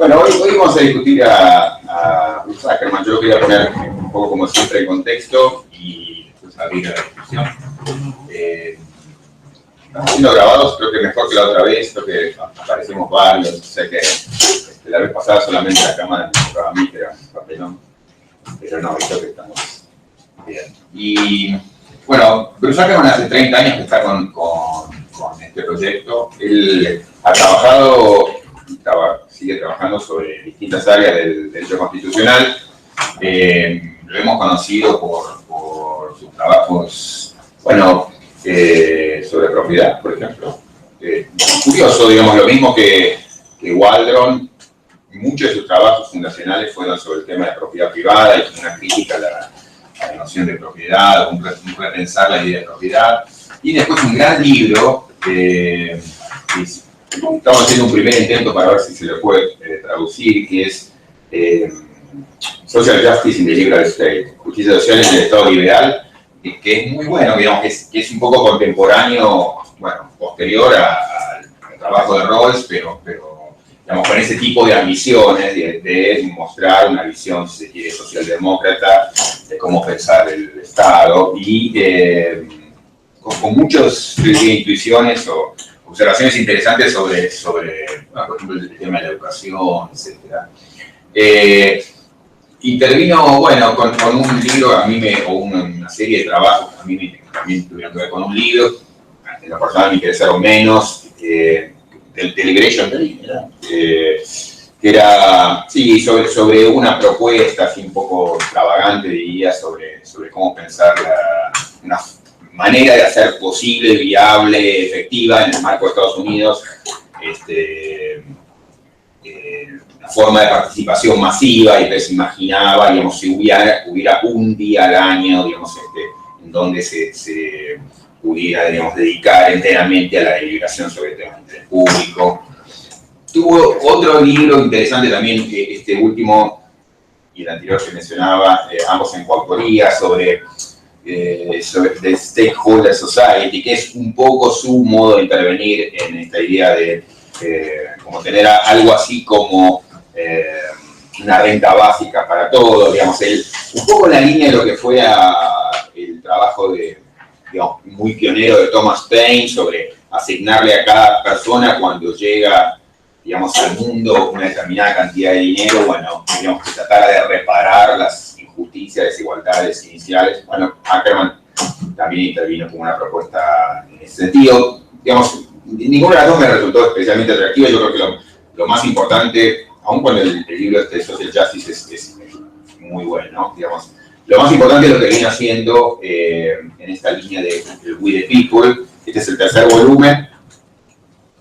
Bueno, hoy vamos a discutir a Bruce Ackerman. Yo lo quería poner un poco como siempre en contexto y después abrir a la discusión. Estamos siendo grabados, creo que mejor que la otra vez, creo que aparecemos varios. Sé que la vez pasada solamente la cámara me tocaba a mí, que era un papelón, pero no, creo que estamos bien. Y bueno, Bruce Ackerman hace 30 años que está con este proyecto. Él ha trabajado, sigue trabajando sobre distintas áreas del derecho constitucional. Lo hemos conocido por sus trabajos, bueno, sobre propiedad, por ejemplo. Curioso, digamos, lo mismo que Waldron, muchos de sus trabajos fundacionales fueron sobre el tema de propiedad privada y una crítica a la noción de propiedad, un repensar la idea de propiedad. Y después un gran libro, estamos haciendo un primer intento para ver si se lo puede traducir, que es Social Justice in the Liberal State, Justicia Social en el Estado Liberal, que es muy bueno, digamos, que es un poco contemporáneo, bueno, posterior al trabajo de Rawls, pero digamos, con ese tipo de ambiciones de mostrar una visión, si se quiere, socialdemócrata de cómo pensar el Estado y con muchas intuiciones o observaciones interesantes sobre por ejemplo, el tema de la educación, etc. Intervino, bueno, con un libro, o una serie de trabajos, a mí también tuvieron que ver con un libro, en la persona me interesaron menos, del Deliberation Day, que era, sí, sobre una propuesta así un poco extravagante, diría, sobre cómo pensar una manera de hacer posible, viable, efectiva en el marco de Estados Unidos, una forma de participación masiva, y entonces imaginaba, digamos, si hubiera un día al año, digamos, en donde se pudiera, digamos, dedicar enteramente a la deliberación sobre temas de interés público. Tuvo otro libro interesante también, este último y el anterior que mencionaba, ambos en coautoría, sobre The Stakeholder Society, que es un poco su modo de intervenir en esta idea de como tener algo así como una renta básica para todos, digamos, un poco en la línea de lo que fue el trabajo digamos, muy pionero de Thomas Paine sobre asignarle a cada persona cuando llega, digamos, al mundo una determinada cantidad de dinero, bueno, digamos, que tratara de reparar las injusticias, desigualdades iniciales. Bueno, Ackerman también intervino con una propuesta en ese sentido. Digamos, ninguna de las dos me resultó especialmente atractiva. Yo creo que lo más importante, aun cuando el libro de Social Justice es muy bueno, ¿no? Digamos, lo más importante es lo que viene haciendo en esta línea de We the People. Este es el tercer volumen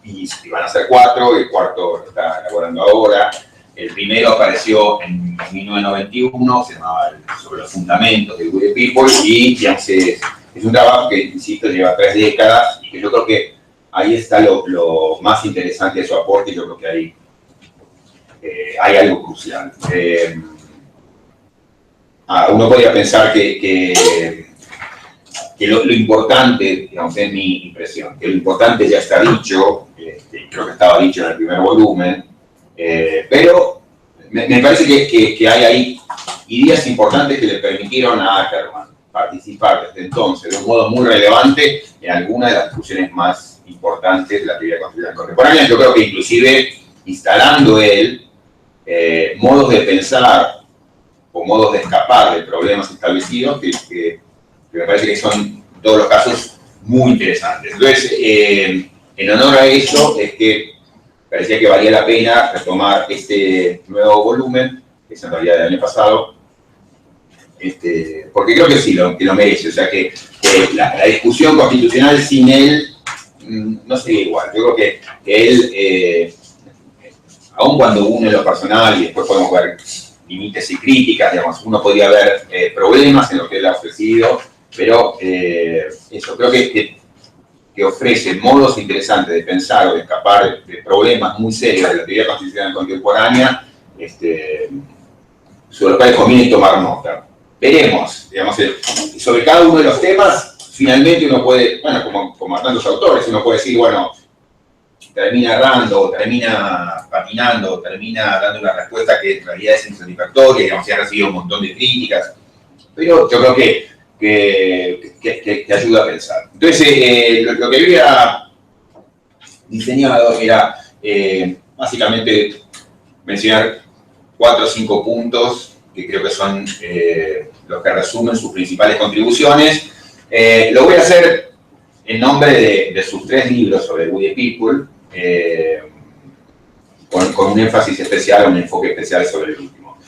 y van a ser 4, el cuarto está elaborando ahora. El primero apareció en 1991, se llamaba Sobre los fundamentos de We the People, y digamos, es un trabajo que, insisto, lleva 3 décadas y que yo creo que ahí está lo más interesante de su aporte, y yo creo que hay algo crucial. Uno podría pensar que lo importante, digamos, es mi impresión, que lo importante ya está dicho, creo que estaba dicho en el primer volumen, pero me parece que hay ahí ideas importantes que le permitieron a Ackerman participar desde entonces de un modo muy relevante en algunas de las discusiones más importantes de la teoría constitucional contemporánea. Yo creo que inclusive instalando él modos de pensar o modos de escapar de problemas establecidos que me parece que son en todos los casos muy interesantes. Entonces, en honor a eso es que parecía que valía la pena retomar este nuevo volumen, que es en realidad del año pasado, porque creo que sí, que lo merece. O sea, que la discusión constitucional sin él no sería igual. Yo creo que él, aun cuando une lo personal y después podemos ver límites y críticas, digamos, uno podría ver problemas en lo que él ha ofrecido, pero eso, creo que ofrece modos interesantes de pensar o de escapar de problemas muy serios de la teoría constitucional contemporánea, sobre los cuales conviene tomar nota. Veremos, digamos, sobre cada uno de los temas, finalmente uno puede, bueno, como a tantos autores, uno puede decir, bueno, termina errando, termina patinando, termina dando una respuesta que en realidad es insatisfactoria, digamos, se ha recibido un montón de críticas, pero yo creo que ayuda a pensar. Entonces, lo que había diseñado era básicamente mencionar 4 o 5 puntos que creo que son los que resumen sus principales contribuciones. Lo voy a hacer en nombre de sus 3 libros sobre We the People, con un énfasis especial, un enfoque especial sobre el último.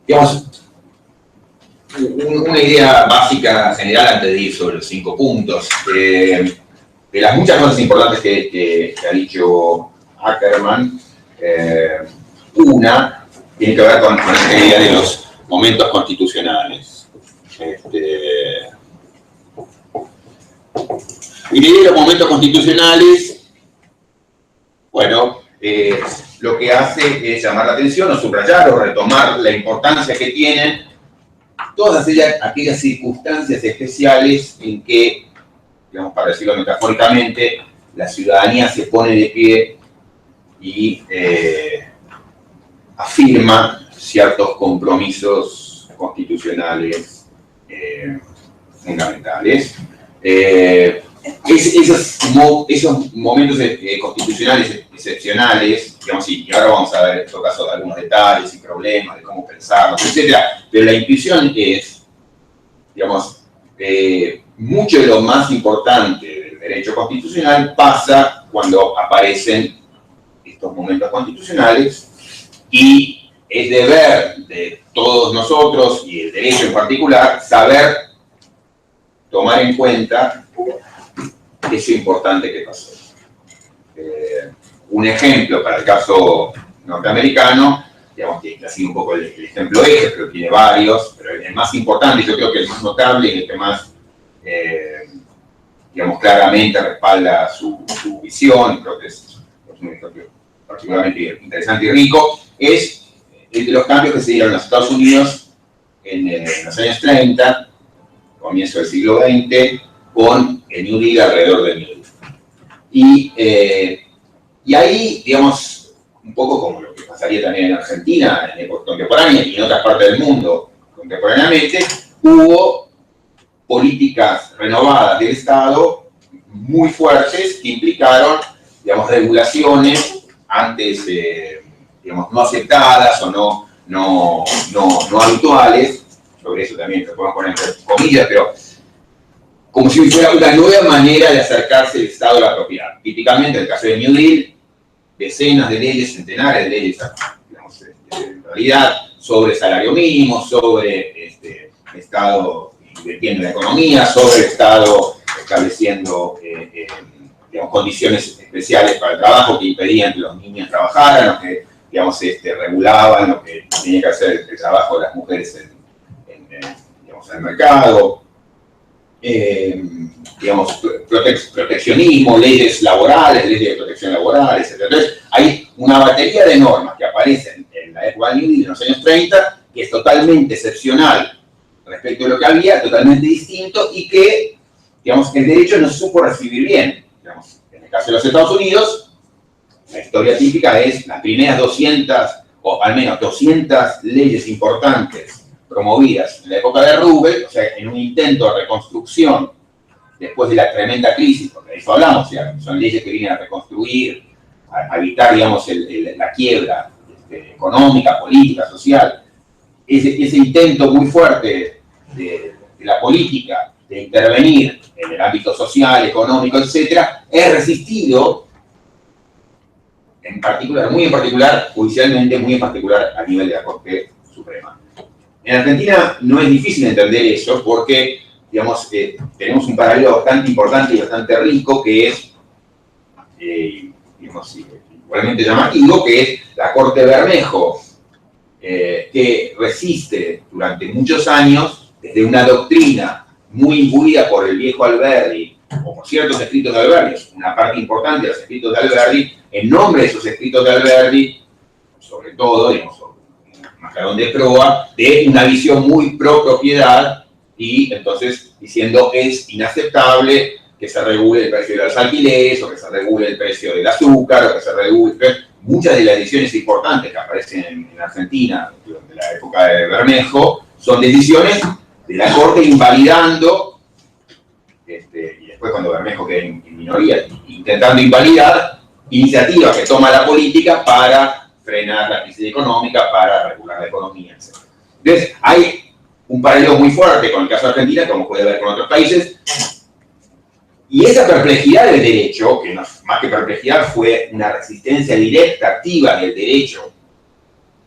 Digamos, una idea básica general antes de ir sobre los 5 puntos. De las muchas cosas importantes que ha dicho Ackerman, una tiene que ver con la idea de los momentos constitucionales. Y la idea de los momentos constitucionales, bueno, lo que hace es llamar la atención o subrayar o retomar la importancia que tienen todas aquellas circunstancias especiales en que, digamos, para decirlo metafóricamente, la ciudadanía se pone de pie y afirma ciertos compromisos constitucionales fundamentales. Esos momentos constitucionales excepcionales, digamos, y ahora vamos a ver en todo caso algunos detalles y problemas de cómo pensarlos, etc. Pero la intuición es, digamos, mucho de lo más importante del derecho constitucional pasa cuando aparecen estos momentos constitucionales, y es deber de todos nosotros, y el derecho en particular, saber tomar en cuenta eso importante que pasó. Un ejemplo para el caso norteamericano, digamos que ha sido un poco el ejemplo pero tiene varios, pero el más importante, yo creo que el más notable y el que más, digamos, claramente respalda su visión, creo que es un ejemplo particularmente interesante y rico, es el de los cambios que se dieron en los Estados Unidos en los años 30, comienzo del siglo XX, con el New Deal, alrededor del New Deal. Y ahí, digamos, un poco como lo que pasaría también en Argentina, en época contemporánea y en otras partes del mundo contemporáneamente, hubo políticas renovadas del Estado muy fuertes que implicaron, digamos, regulaciones antes, digamos, no aceptadas o no habituales. Sobre eso también se pueden poner entre comillas, pero como si fuera una nueva manera de acercarse el Estado a la propiedad. Típicamente, en el caso del New Deal, decenas de leyes, centenares de leyes, digamos, en realidad, sobre salario mínimo, sobre Estado invirtiendo en la economía, sobre el Estado estableciendo digamos, condiciones especiales para el trabajo que impedían que los niños trabajaran, o que, digamos, regulaban lo que tenía que hacer el trabajo de las mujeres digamos, en el mercado. Digamos, proteccionismo, leyes laborales, leyes de protección laboral, etc. Entonces, hay una batería de normas que aparecen en la época del New Deal en los años 30, que es totalmente excepcional respecto a lo que había, totalmente distinto, y que, digamos, el derecho no se supo recibir bien. Digamos, en el caso de los Estados Unidos, la historia típica es las primeras 200, o al menos 200 leyes importantes promovidas en la época de Roosevelt, o sea, en un intento de reconstrucción después de la tremenda crisis, porque de eso hablamos, o sea, son leyes que vienen a reconstruir, a evitar, digamos, la quiebra económica, política, social. Ese intento muy fuerte de la política de intervenir en el ámbito social, económico, etcétera, es resistido, en particular, muy en particular, judicialmente, muy en particular a nivel de la Corte Suprema. En Argentina no es difícil entender eso porque, digamos, tenemos un paralelo bastante importante y bastante rico que es, digamos, igualmente llamativo, que es la Corte Bermejo, que resiste durante muchos años desde una doctrina muy imbuida por el viejo Alberdi, o por ciertos escritos de Alberdi, una parte importante de los escritos de Alberdi, en nombre de esos escritos de Alberdi, sobre todo, digamos, Mascarón de proa, de una visión muy pro propiedad, y entonces diciendo es inaceptable que se regule el precio de los alquileres, o que se regule el precio del azúcar, o que se regule... Muchas de las decisiones importantes que aparecen en Argentina durante la época de Bermejo son decisiones de la Corte invalidando, y después cuando Bermejo queda en minoría, intentando invalidar iniciativas que toma la política para frenar la crisis económica, para regular la economía, etc. Entonces, hay un paralelo muy fuerte con el caso de Argentina, como puede ver con otros países, y esa perplejidad del derecho, que más que perplejidad fue una resistencia directa, activa del derecho,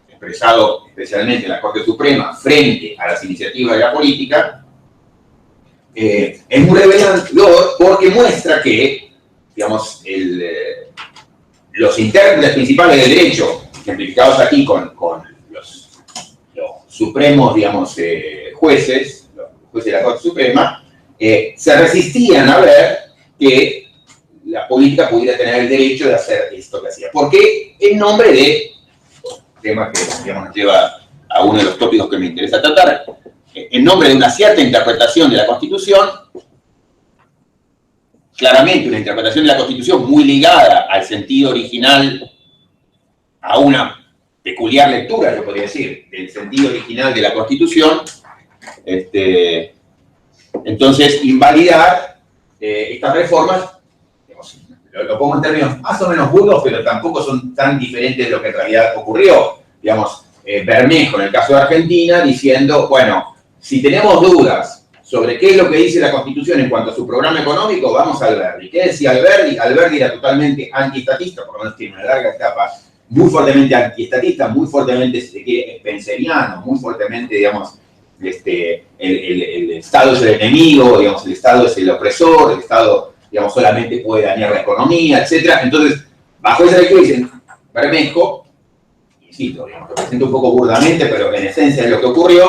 expresado especialmente en la Corte Suprema, frente a las iniciativas de la política, es muy revelador porque muestra que, digamos, los intérpretes principales del derecho, ejemplificados aquí con los supremos, digamos, jueces, los jueces de la Corte Suprema, se resistían a ver que la política pudiera tener el derecho de hacer esto que hacía. Porque en nombre de, tema que digamos, nos lleva a uno de los tópicos que me interesa tratar, en nombre de una cierta interpretación de la Constitución, claramente una interpretación de la Constitución muy ligada al sentido original, a una peculiar lectura, yo podría decir, del sentido original de la Constitución, entonces, invalidar estas reformas, digamos, lo pongo en términos más o menos burdos, pero tampoco son tan diferentes de lo que en realidad ocurrió. Digamos, Bermejo, en el caso de Argentina, diciendo, bueno, si tenemos dudas sobre qué es lo que dice la Constitución en cuanto a su programa económico, vamos a Alberdi. ¿Qué decía Alberdi? Alberdi era totalmente antiestatista, por lo menos tiene una larga etapa, muy fuertemente antiestatista, muy fuertemente, si se quiere, spenceriano, muy fuertemente, digamos, el Estado es el enemigo, digamos, el Estado es el opresor, el Estado, digamos, solamente puede dañar la economía, etc. Entonces, bajo esa lectura dicen, Bermejo, insisto, digamos, lo presento un poco burdamente, pero en esencia es lo que ocurrió,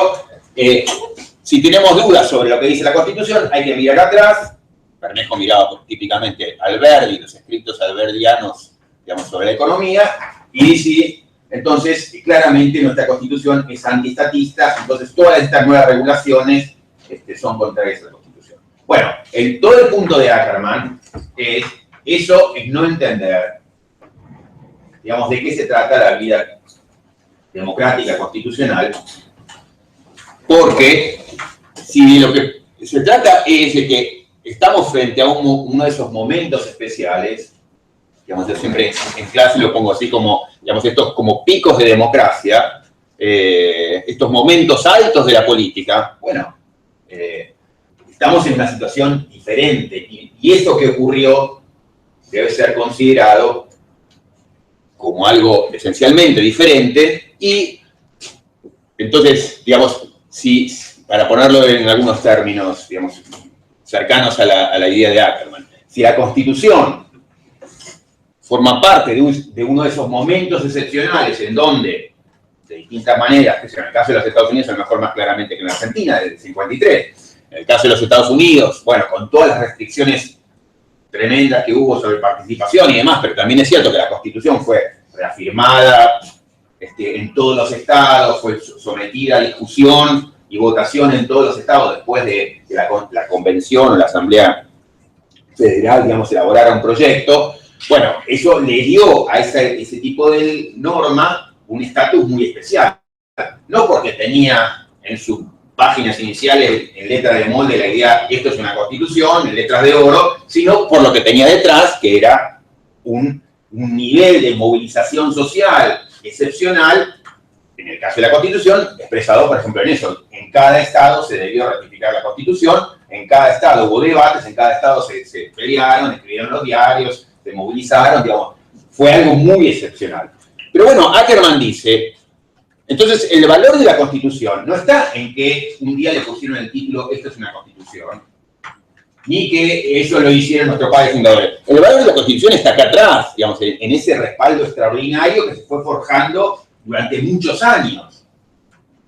si tenemos dudas sobre lo que dice la Constitución, hay que mirar atrás. Bermejo miraba típicamente Alberdi, los escritos alberdianos, digamos, sobre la economía, y dice, entonces, claramente nuestra Constitución es antiestatista, entonces todas estas nuevas regulaciones son contrarias a la Constitución. Bueno, todo el punto de Ackerman es no entender, digamos, de qué se trata la vida democrática constitucional, porque si lo que se trata es de que estamos frente a uno de esos momentos especiales, digamos, yo siempre en clase lo pongo así como, digamos, estos como picos de democracia, estos momentos altos de la política, bueno, estamos en una situación diferente y esto que ocurrió debe ser considerado como algo esencialmente diferente y entonces, digamos, si, para ponerlo en algunos términos, digamos, cercanos a la idea de Ackerman, si la Constitución forma parte de uno de esos momentos excepcionales en donde, de distintas maneras, que en el caso de los Estados Unidos, a lo mejor más claramente que en la Argentina, desde el 53, en el caso de los Estados Unidos, bueno, con todas las restricciones tremendas que hubo sobre participación y demás, pero también es cierto que la Constitución fue reafirmada en todos los estados, fue sometida a discusión y votación en todos los estados después de que la convención o la Asamblea Federal, digamos, elaborara un proyecto. Bueno, eso le dio a ese tipo de norma un estatus muy especial. No porque tenía en sus páginas iniciales, en letras de molde, la idea, esto es una constitución, en letras de oro, sino por lo que tenía detrás, que era un nivel de movilización social excepcional, en el caso de la Constitución, expresado, por ejemplo, en eso. En cada estado se debió ratificar la Constitución, en cada estado hubo debates, en cada estado se pelearon, escribieron los diarios, se movilizaron, digamos, fue algo muy excepcional. Pero bueno, Ackerman dice, entonces el valor de la Constitución no está en que un día le pusieron el título, esto es una Constitución, ni que eso lo hicieron nuestros padres fundadores. El valor de la Constitución está acá atrás, digamos, en ese respaldo extraordinario que se fue forjando durante muchos años,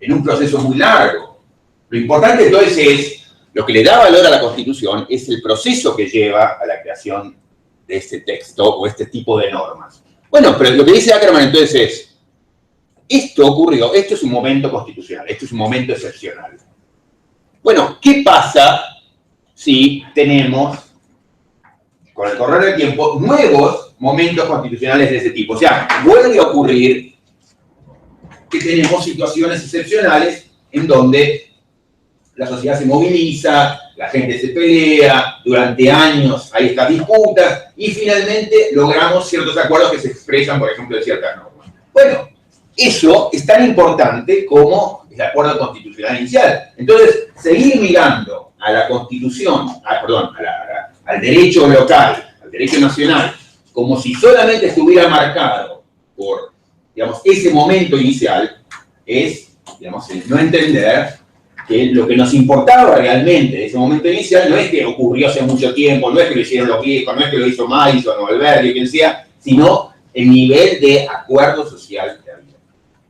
en un proceso muy largo. Lo importante entonces es, lo que le da valor a la Constitución es el proceso que lleva a la creación de este texto o este tipo de normas. Bueno, pero lo que dice Ackerman entonces es, esto ocurrió, esto es un momento constitucional, esto es un momento excepcional. Bueno, ¿qué pasa si tenemos con el correr del tiempo, nuevos momentos constitucionales de ese tipo. O sea, vuelve a ocurrir que tenemos situaciones excepcionales en donde la sociedad se moviliza, la gente se pelea, durante años hay estas disputas, y finalmente logramos ciertos acuerdos que se expresan, por ejemplo, en ciertas normas. Bueno, eso es tan importante como el acuerdo constitucional inicial. Entonces, seguir mirando a la Constitución, al derecho local, al derecho nacional, como si solamente estuviera marcado por, digamos, ese momento inicial, es, digamos, no entender que lo que nos importaba realmente de ese momento inicial no es que ocurrió hace mucho tiempo, no es que lo hicieron los viejos, no es que lo hizo Madison o Alberti, quien sea, sino el nivel de acuerdo social que había.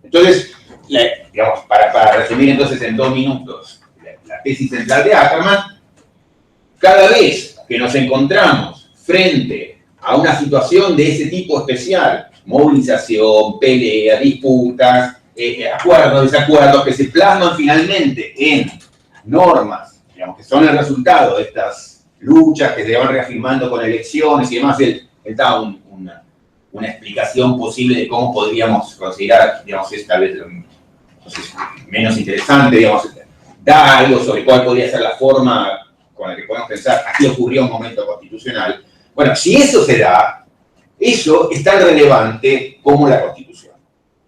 Entonces, digamos, para resumir entonces en 2 minutos la tesis central de Ackerman, cada vez que nos encontramos frente a una situación de ese tipo especial, movilización, pelea, disputas, acuerdos, desacuerdos, que se plasman finalmente en normas, digamos, que son el resultado de estas luchas que se van reafirmando con elecciones y demás. Él da una explicación posible de cómo podríamos considerar, digamos, es tal vez menos interesante, digamos, da algo sobre cuál podría ser la forma con la que podemos pensar, aquí ocurrió un momento constitucional. Bueno, si eso se da, eso es tan relevante como la Constitución.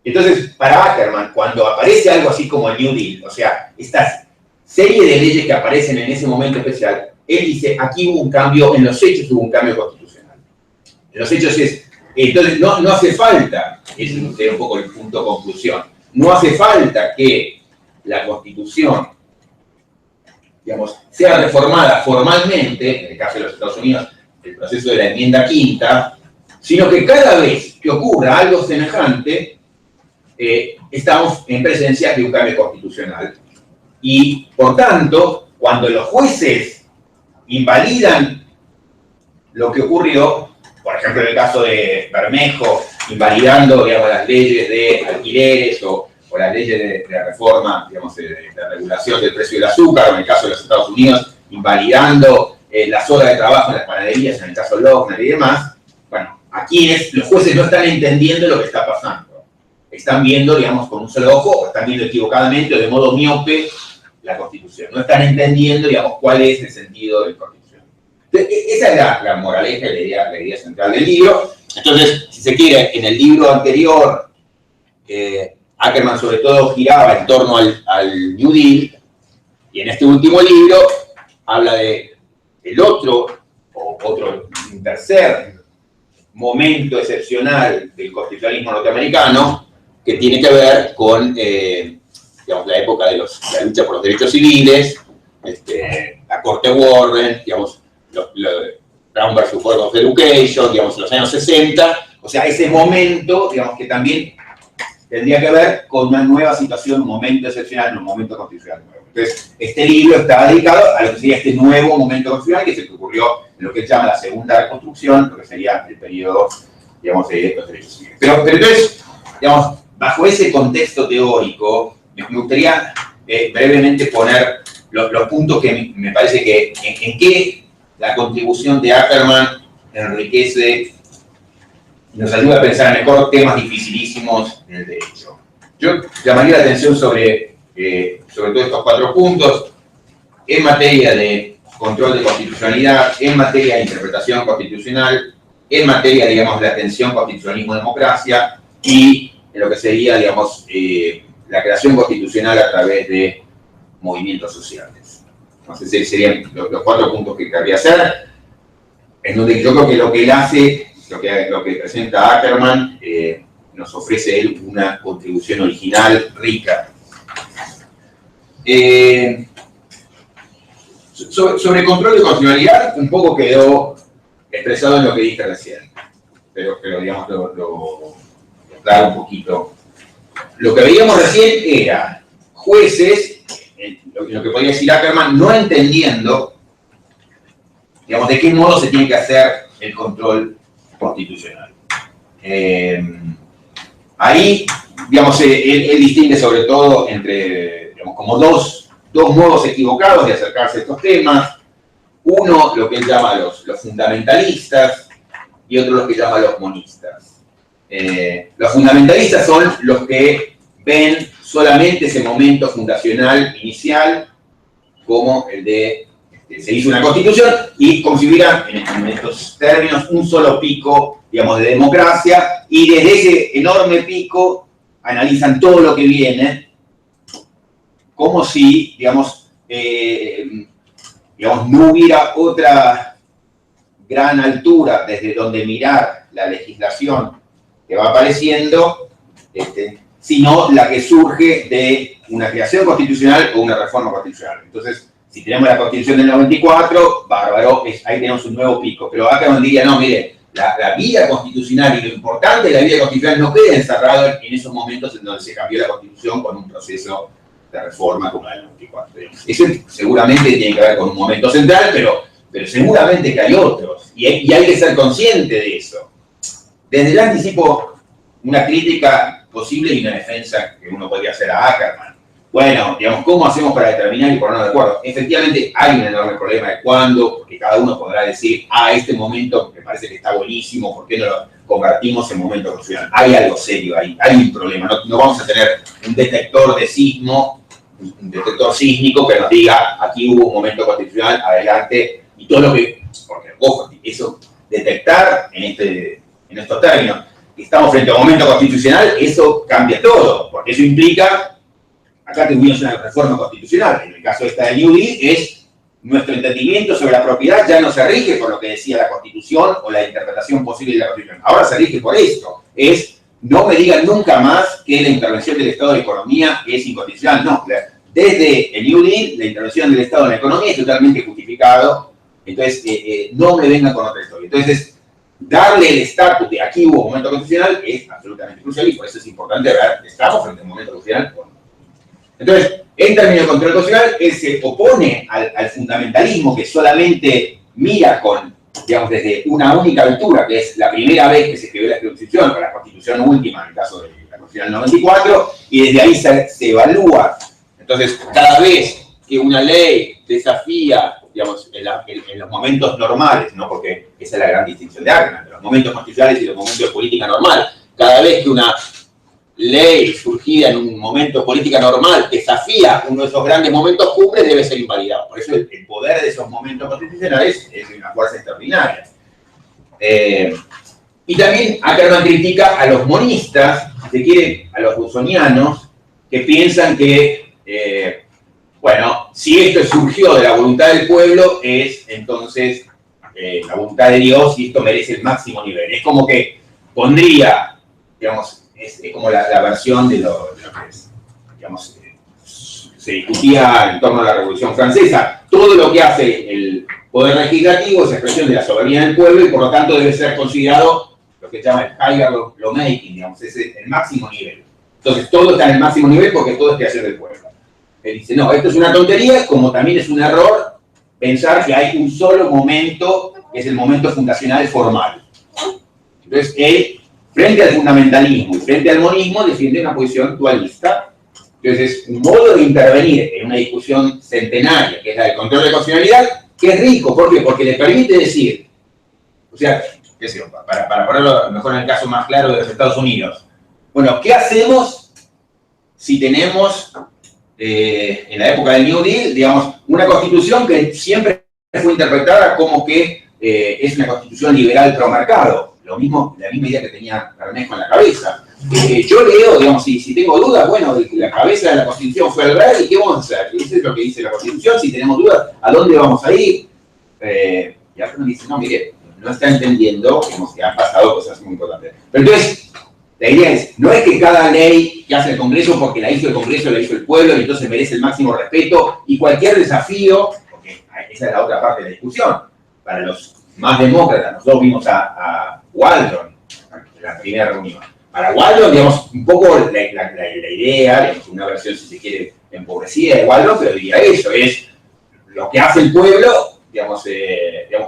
Entonces, para Ackerman, cuando aparece algo así como el New Deal, o sea, esta serie de leyes que aparecen en ese momento especial, él dice, aquí hubo un cambio, en los hechos hubo un cambio constitucional. En los hechos entonces no hace falta, ese es un poco el punto de conclusión, no hace falta que la Constitución, digamos, sea reformada formalmente, en el caso de los Estados Unidos, el proceso de la enmienda quinta, sino que cada vez que ocurra algo semejante, estamos en presencia de un cambio constitucional. Y, por tanto, cuando los jueces invalidan lo que ocurrió, por ejemplo, en el caso de Bermejo, invalidando, digamos, las leyes de alquileres o las leyes de reforma, digamos, de regulación del precio del azúcar, o en el caso de los Estados Unidos, invalidando las horas de trabajo en las panaderías, en el caso de Lochner y demás, bueno, aquí los jueces no están entendiendo lo que está pasando. Están viendo, digamos, con un solo ojo, o están viendo equivocadamente o de modo miope la Constitución. No están entendiendo, digamos, cuál es el sentido de la Constitución. Entonces, esa es la moraleja y la idea central del libro. Entonces, si se quiere, en el libro anterior, Ackerman sobre todo giraba en torno al New Deal, y en este último libro habla de el otro, un tercer momento excepcional del constitucionalismo norteamericano, que tiene que ver con, digamos, la época de la lucha por los derechos civiles, la Corte Warren, digamos, Brown versus Board of Education, digamos, en los años 60, o sea, ese momento, digamos, que también tendría que ver con una nueva situación, un momento excepcional, un momento constitucional nuevo. Entonces, este libro está dedicado a lo que sería este nuevo momento constitucional, que es el que ocurrió en lo que se llama la segunda reconstrucción, lo que sería el periodo, digamos, de los derechos civiles. Pero entonces, digamos, bajo ese contexto teórico, me gustaría brevemente poner los puntos que me parece que en qué la contribución de Ackerman enriquece y nos ayuda a pensar mejor temas dificilísimos en el derecho. Yo llamaría la atención sobre todo estos 4 puntos en materia de control de constitucionalidad, en materia de interpretación constitucional, en materia, digamos, de atención constitucionalismo-democracia y en lo que sería, digamos, la creación constitucional a través de movimientos sociales. Entonces, serían los 4 puntos que querría hacer, en donde yo creo que lo que él hace, lo que presenta Ackerman, nos ofrece él una contribución original rica. Sobre control de constitucionalidad, un poco quedó expresado en lo que dije recién, pero digamos, lo aclaro un poquito. Lo que veíamos recién era jueces, lo que podría decir Ackerman, no entendiendo, digamos, de qué modo se tiene que hacer el control constitucional. Ahí, digamos, él distingue sobre todo entre, digamos, como dos modos equivocados de acercarse a estos temas. Uno lo que él llama los fundamentalistas y otro los que llama los monistas. Los fundamentalistas son los que ven solamente ese momento fundacional inicial como el de se hizo una constitución y como si hubiera, en estos términos, un solo pico, digamos, de democracia, y desde ese enorme pico analizan todo lo que viene como si, digamos, no hubiera otra gran altura desde donde mirar la legislación que va apareciendo, sino la que surge de una creación constitucional o una reforma constitucional. Entonces, si tenemos la Constitución del 94, bárbaro, ahí tenemos un nuevo pico. Pero acá uno diría, no, mire, la vida constitucional y lo importante de la vida constitucional no queda encerrado en esos momentos en donde se cambió la Constitución con un proceso de reforma como el 94. Eso seguramente tiene que ver con un momento central, pero seguramente que hay otros. Y hay que ser consciente de eso. Desde el anticipo, una crítica posible y una defensa que uno podría hacer a Ackerman. Bueno, digamos, ¿cómo hacemos para determinar y ponernos de acuerdo? Efectivamente, hay un enorme problema de cuándo, porque cada uno podrá decir, este momento me parece que está buenísimo, ¿por qué no lo convertimos en momento constitucional? Hay algo serio ahí, hay un problema. No vamos a tener un detector de sismo, un detector sísmico que nos diga, aquí hubo un momento constitucional, adelante, y todo lo que, porque, ojo, eso, detectar en estos términos, que estamos frente a un momento constitucional, eso cambia todo, porque eso implica. Acá tuvimos una reforma constitucional, en el caso esta del New Deal, es nuestro entendimiento sobre la propiedad ya no se rige por lo que decía la Constitución o la interpretación posible de la Constitución. Ahora se rige por esto. No me digan nunca más que la intervención del Estado en la economía es inconstitucional. No, desde el New Deal, la intervención del Estado en la economía es totalmente justificado. Entonces, no me vengan con otra historia. Entonces, darle el estatus de aquí hubo un momento constitucional es absolutamente crucial y por eso es importante ver, estamos frente a un momento constitucional o no. Entonces, en términos de control constitucional, él se opone al fundamentalismo que solamente mira digamos, desde una única altura, que es la primera vez que se escribió la Constitución, con la Constitución última, en el caso de la Constitución del 94, y desde ahí se evalúa. Entonces, cada vez que una ley desafía, digamos, en los momentos normales, ¿no? Porque esa es la gran distinción de Ackerman, entre los momentos constitucionales y los momentos de política normal, cada vez que una ley surgida en un momento de política normal desafía uno de esos grandes momentos cumbres, debe ser invalidado. Por eso el poder de esos momentos constitucionales es una fuerza extraordinaria. Y también Ackerman critica a los monistas, si se quiere, a los rusonianos, que piensan que, bueno, si esto surgió de la voluntad del pueblo, es entonces la voluntad de Dios y esto merece el máximo nivel. Es como que pondría, digamos, es como la versión de lo que es, digamos, se discutía en torno a la Revolución Francesa. Todo lo que hace el poder legislativo es expresión de la soberanía del pueblo y por lo tanto debe ser considerado lo que se llama el higher lawmaking, digamos, es el máximo nivel. Entonces todo está en el máximo nivel porque todo es creación del pueblo. Él dice, no, esto es una tontería, como también es un error pensar que hay un solo momento, que es el momento fundacional formal. Entonces él, frente al fundamentalismo y frente al monismo, defiende una posición dualista. Entonces es un modo de intervenir en una discusión centenaria, que es la del control de constitucionalidad, que es rico. ¿Por qué? Porque le permite decir, o sea, qué sé yo, para ponerlo mejor en el caso más claro de los Estados Unidos. Bueno, ¿qué hacemos si tenemos, en la época del New Deal, digamos, una constitución que siempre fue interpretada como que es una constitución liberal pro mercado? Lo mismo, la misma idea que tenía Bermejo en la cabeza. Yo leo, digamos, si tengo dudas, bueno, la cabeza de la Constitución fue el rey, ¿y qué vamos a hacer? Eso es lo que dice la Constitución, si tenemos dudas, ¿a dónde vamos a ir? Y acá me dice, no, mire, no está entendiendo, digamos, que han pasado cosas muy importantes. Pero entonces, la idea es, no es que cada ley que hace el Congreso, porque la hizo el Congreso, la hizo el pueblo, y entonces merece el máximo respeto, y cualquier desafío, porque esa es la otra parte de la discusión, para los más demócratas, nosotros vimos a Waldron en la primera reunión. Para Waldron, digamos, un poco la idea, digamos, una versión, si se quiere, empobrecida de Waldron, pero diría eso, es lo que hace el pueblo, digamos,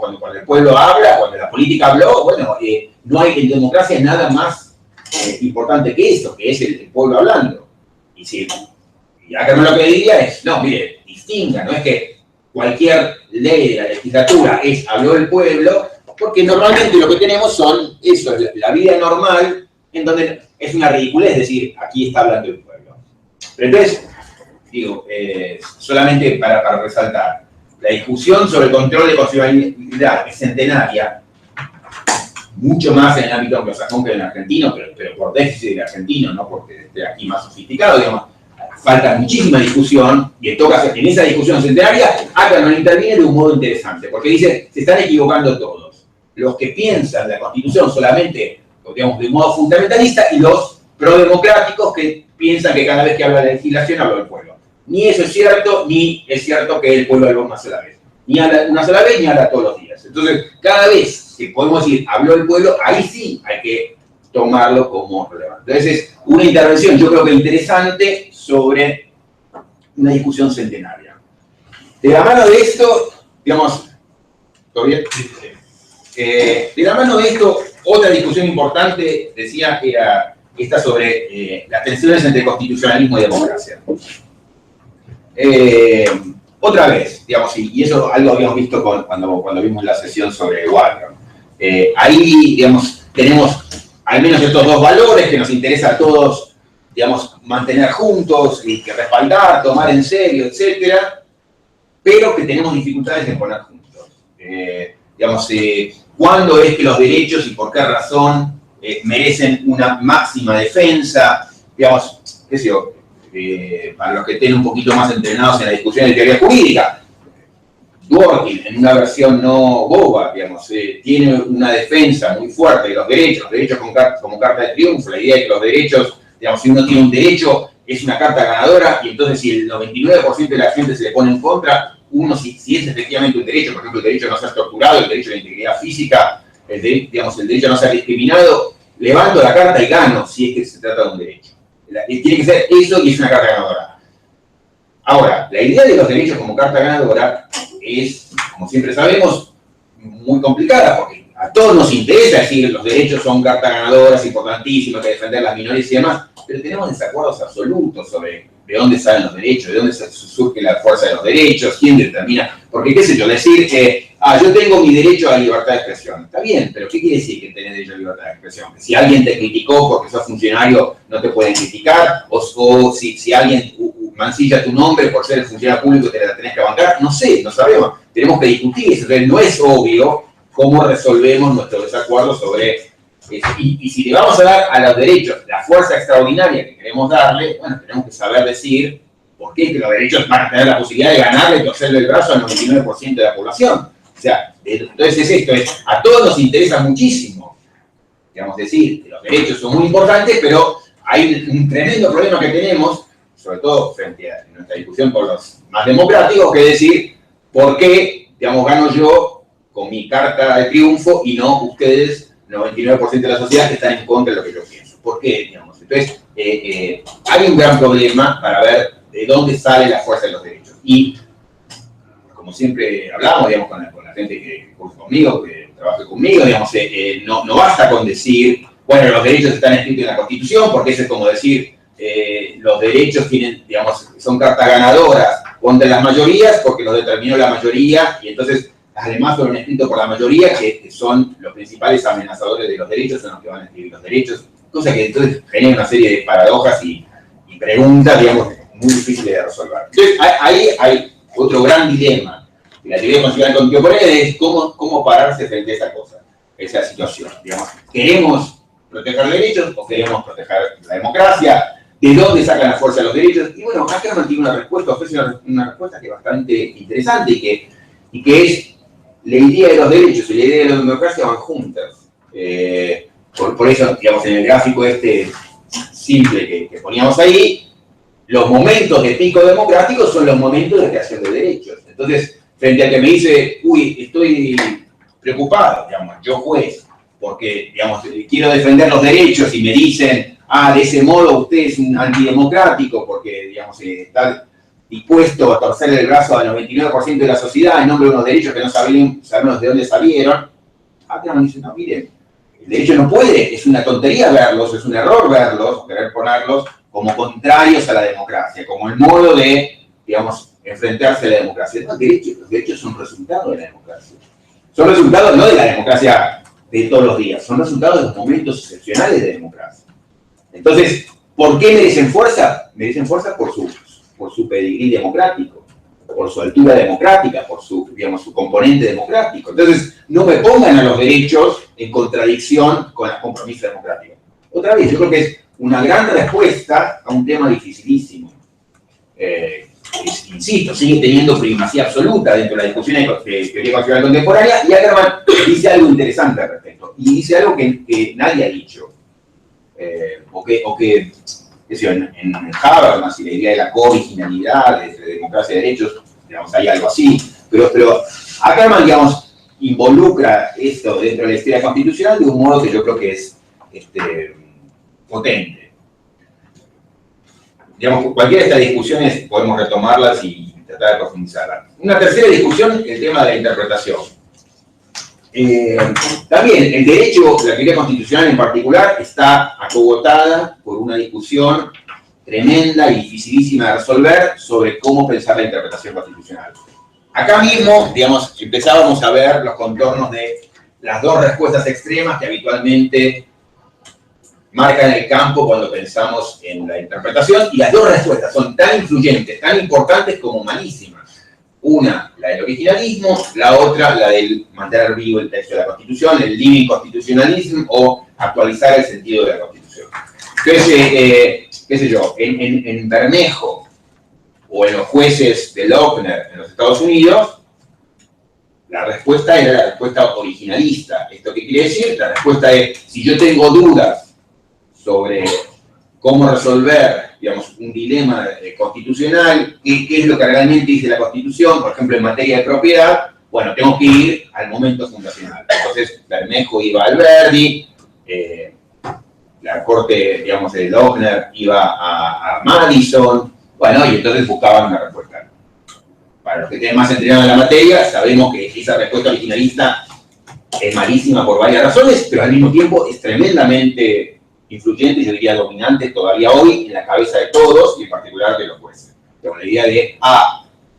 cuando el pueblo habla, cuando la política habló, bueno, no hay en democracia nada más importante que eso, que es el pueblo hablando. Y acá lo que diría es, no, mire, distinga, no es que cualquier ley de la legislatura habló del pueblo, porque normalmente lo que tenemos son, eso, es la vida normal, en donde es una ridiculez decir, aquí está hablando el pueblo. Pero entonces, digo, solamente para resaltar, la discusión sobre el control de constitucionalidad es centenaria, mucho más en el ámbito anglosajón que en el argentino, pero por déficit del argentino, no porque esté aquí más sofisticado, digamos. Falta muchísima discusión, y en todo caso, en esa discusión centenaria, Ackerman interviene de un modo interesante, porque dice, se están equivocando todos. Los que piensan la Constitución solamente, digamos, de un modo fundamentalista, y los prodemocráticos que piensan que cada vez que habla de legislación habla del pueblo. Ni eso es cierto, ni es cierto que el pueblo habla una sola vez. Ni habla una sola vez, ni habla todos los días. Entonces, cada vez que podemos decir, habló el pueblo, ahí sí hay que tomarlo como relevante. Entonces, es una intervención, yo creo que interesante, sobre una discusión centenaria. De la mano de esto, digamos, ¿todo bien? De la mano de esto, otra discusión importante, decía, era esta sobre las tensiones entre constitucionalismo y democracia. Otra vez, digamos, y eso algo habíamos visto cuando vimos la sesión sobre Walker. Ahí, digamos, tenemos al menos estos dos valores que nos interesa a todos, digamos, mantener juntos, y que respaldar, tomar en serio, etcétera, pero que tenemos dificultades en poner juntos. Digamos, ¿cuándo es que los derechos y por qué razón merecen una máxima defensa? Digamos, qué sé yo, para los que estén un poquito más entrenados en la discusión de teoría jurídica, Dworkin, en una versión no boba, digamos, tiene una defensa muy fuerte de los derechos como carta de triunfo, la idea de que los derechos, digamos, si uno tiene un derecho, es una carta ganadora, y entonces si el 99% de la gente se le pone en contra, uno, si es efectivamente un derecho, por ejemplo, el derecho a no ser torturado, el derecho a la integridad física, el derecho a no ser discriminado, levanto la carta y gano, si es que se trata de un derecho. Tiene que ser eso, y es una carta ganadora. Ahora, la idea de los derechos como carta ganadora es, como siempre sabemos, muy complicada, porque a todos nos interesa decir que los derechos son cartas ganadoras, importantísimas, hay que defender las minorías y demás, pero tenemos desacuerdos absolutos sobre de dónde salen los derechos, de dónde surge la fuerza de los derechos, quién determina, porque qué sé yo, decir que yo tengo mi derecho a libertad de expresión, está bien, pero ¿qué quiere decir que tenés derecho a libertad de expresión? Que si alguien te criticó porque sos funcionario, no te pueden criticar, o si alguien mancilla tu nombre por ser el funcionario público y te la tenés que bancar, no sé, no sabemos, tenemos que discutir eso, entonces no es obvio cómo resolvemos nuestro desacuerdo sobre eso. Y si le vamos a dar a los derechos la fuerza extraordinaria que queremos darle, bueno, tenemos que saber decir por qué es que los derechos van a tener la posibilidad de ganarle y torcerle el brazo al 99% de la población. O sea, entonces es esto, a todos nos interesa muchísimo, digamos, decir que los derechos son muy importantes, pero hay un tremendo problema que tenemos, sobre todo frente a nuestra discusión por los más democráticos, que es decir, ¿por qué, digamos, gano yo con mi carta de triunfo y no ustedes, 99% de la sociedad, que están en contra de lo que yo pienso? ¿Por qué, digamos? Entonces, hay un gran problema para ver de dónde sale la fuerza de los derechos. Y, como siempre hablamos, digamos, con la gente que cursa conmigo, que trabaja conmigo, digamos, no basta con decir, bueno, los derechos están escritos en la Constitución, porque eso es como decir, los derechos tienen, digamos, son cartas ganadoras contra las mayorías, porque los determinó la mayoría, y entonces, además fueron escritos por la mayoría, que son los principales amenazadores de los derechos, son los que van a escribir los derechos, cosa que entonces genera una serie de paradojas y preguntas, digamos, muy difíciles de resolver. Entonces, ahí hay otro gran dilema de la teoría constitucional contemporánea, es cómo pararse frente a esa cosa, esa situación. Digamos, ¿queremos proteger derechos o queremos proteger la democracia? ¿De dónde sacan la fuerza de los derechos? Y bueno, Ackerman tiene una respuesta, ofrece una respuesta que es bastante interesante y que es la idea de los derechos y la idea de la democracia van juntas. Por eso, digamos, en el gráfico este simple que poníamos ahí, los momentos de pico democrático son los momentos de creación de derechos. Entonces, frente a que me dice, uy, estoy preocupado, digamos, yo juez, porque, digamos, quiero defender los derechos y me dicen, de ese modo usted es un antidemocrático porque, digamos, está dispuesto a torcer el brazo al 99% de la sociedad en nombre de unos derechos que no sabemos de dónde salieron. Ackerman dice, no, miren, el derecho no puede, es una tontería verlos, es un error verlos, querer ponerlos como contrarios a la democracia, como el modo de, digamos, enfrentarse a la democracia. No, los derechos son resultado de la democracia. Son resultados no de la democracia de todos los días, son resultados de los momentos excepcionales de democracia. Entonces, ¿por qué merecen fuerza? Merecen fuerza por su pedigrí democrático, por su altura democrática, por su, digamos, su componente democrático. Entonces, no me pongan a los derechos en contradicción con los compromisos democráticos. Otra vez, yo creo que es una gran respuesta a un tema dificilísimo. Insisto, sigue teniendo primacía absoluta dentro de la discusión de teoría constitucional contemporánea, y Ackerman dice algo interesante al respecto, y dice algo que nadie ha dicho, o que en Harvard, más y la idea de la co-originalidad, de democracia de derechos, digamos, hay algo así, pero Ackerman, digamos, involucra esto dentro de la historia constitucional de un modo que yo creo que es potente. Digamos, cualquiera de estas discusiones podemos retomarlas y tratar de profundizarlas. Una tercera discusión, el tema de la interpretación. También el derecho, la teoría constitucional en particular, está acogotada por una discusión tremenda y dificilísima de resolver sobre cómo pensar la interpretación constitucional. Acá mismo, digamos, empezábamos a ver los contornos de las dos respuestas extremas que habitualmente marcan el campo cuando pensamos en la interpretación, y las dos respuestas son tan influyentes, tan importantes como malísimas. Una, la del originalismo, la otra, la del mantener vivo el texto de la Constitución, el living constitucionalism, o actualizar el sentido de la Constitución. Entonces, qué sé yo, en Bermejo, o en los jueces de Lochner en los Estados Unidos, la respuesta era la respuesta originalista. ¿Esto qué quiere decir? La respuesta es, si yo tengo dudas sobre cómo resolver, digamos, un dilema constitucional, qué es lo que realmente dice la Constitución, por ejemplo, en materia de propiedad, bueno, tengo que ir al momento fundacional. Entonces, Bermejo iba a Alberdi, la corte, digamos, de Lochner iba a Madison, bueno, y entonces buscaban una respuesta. Para los que tienen más entrenado en la materia, sabemos que esa respuesta originalista es malísima por varias razones, pero al mismo tiempo es tremendamente influyente, yo diría dominante todavía hoy en la cabeza de todos, y en particular de los jueces. Con la idea de,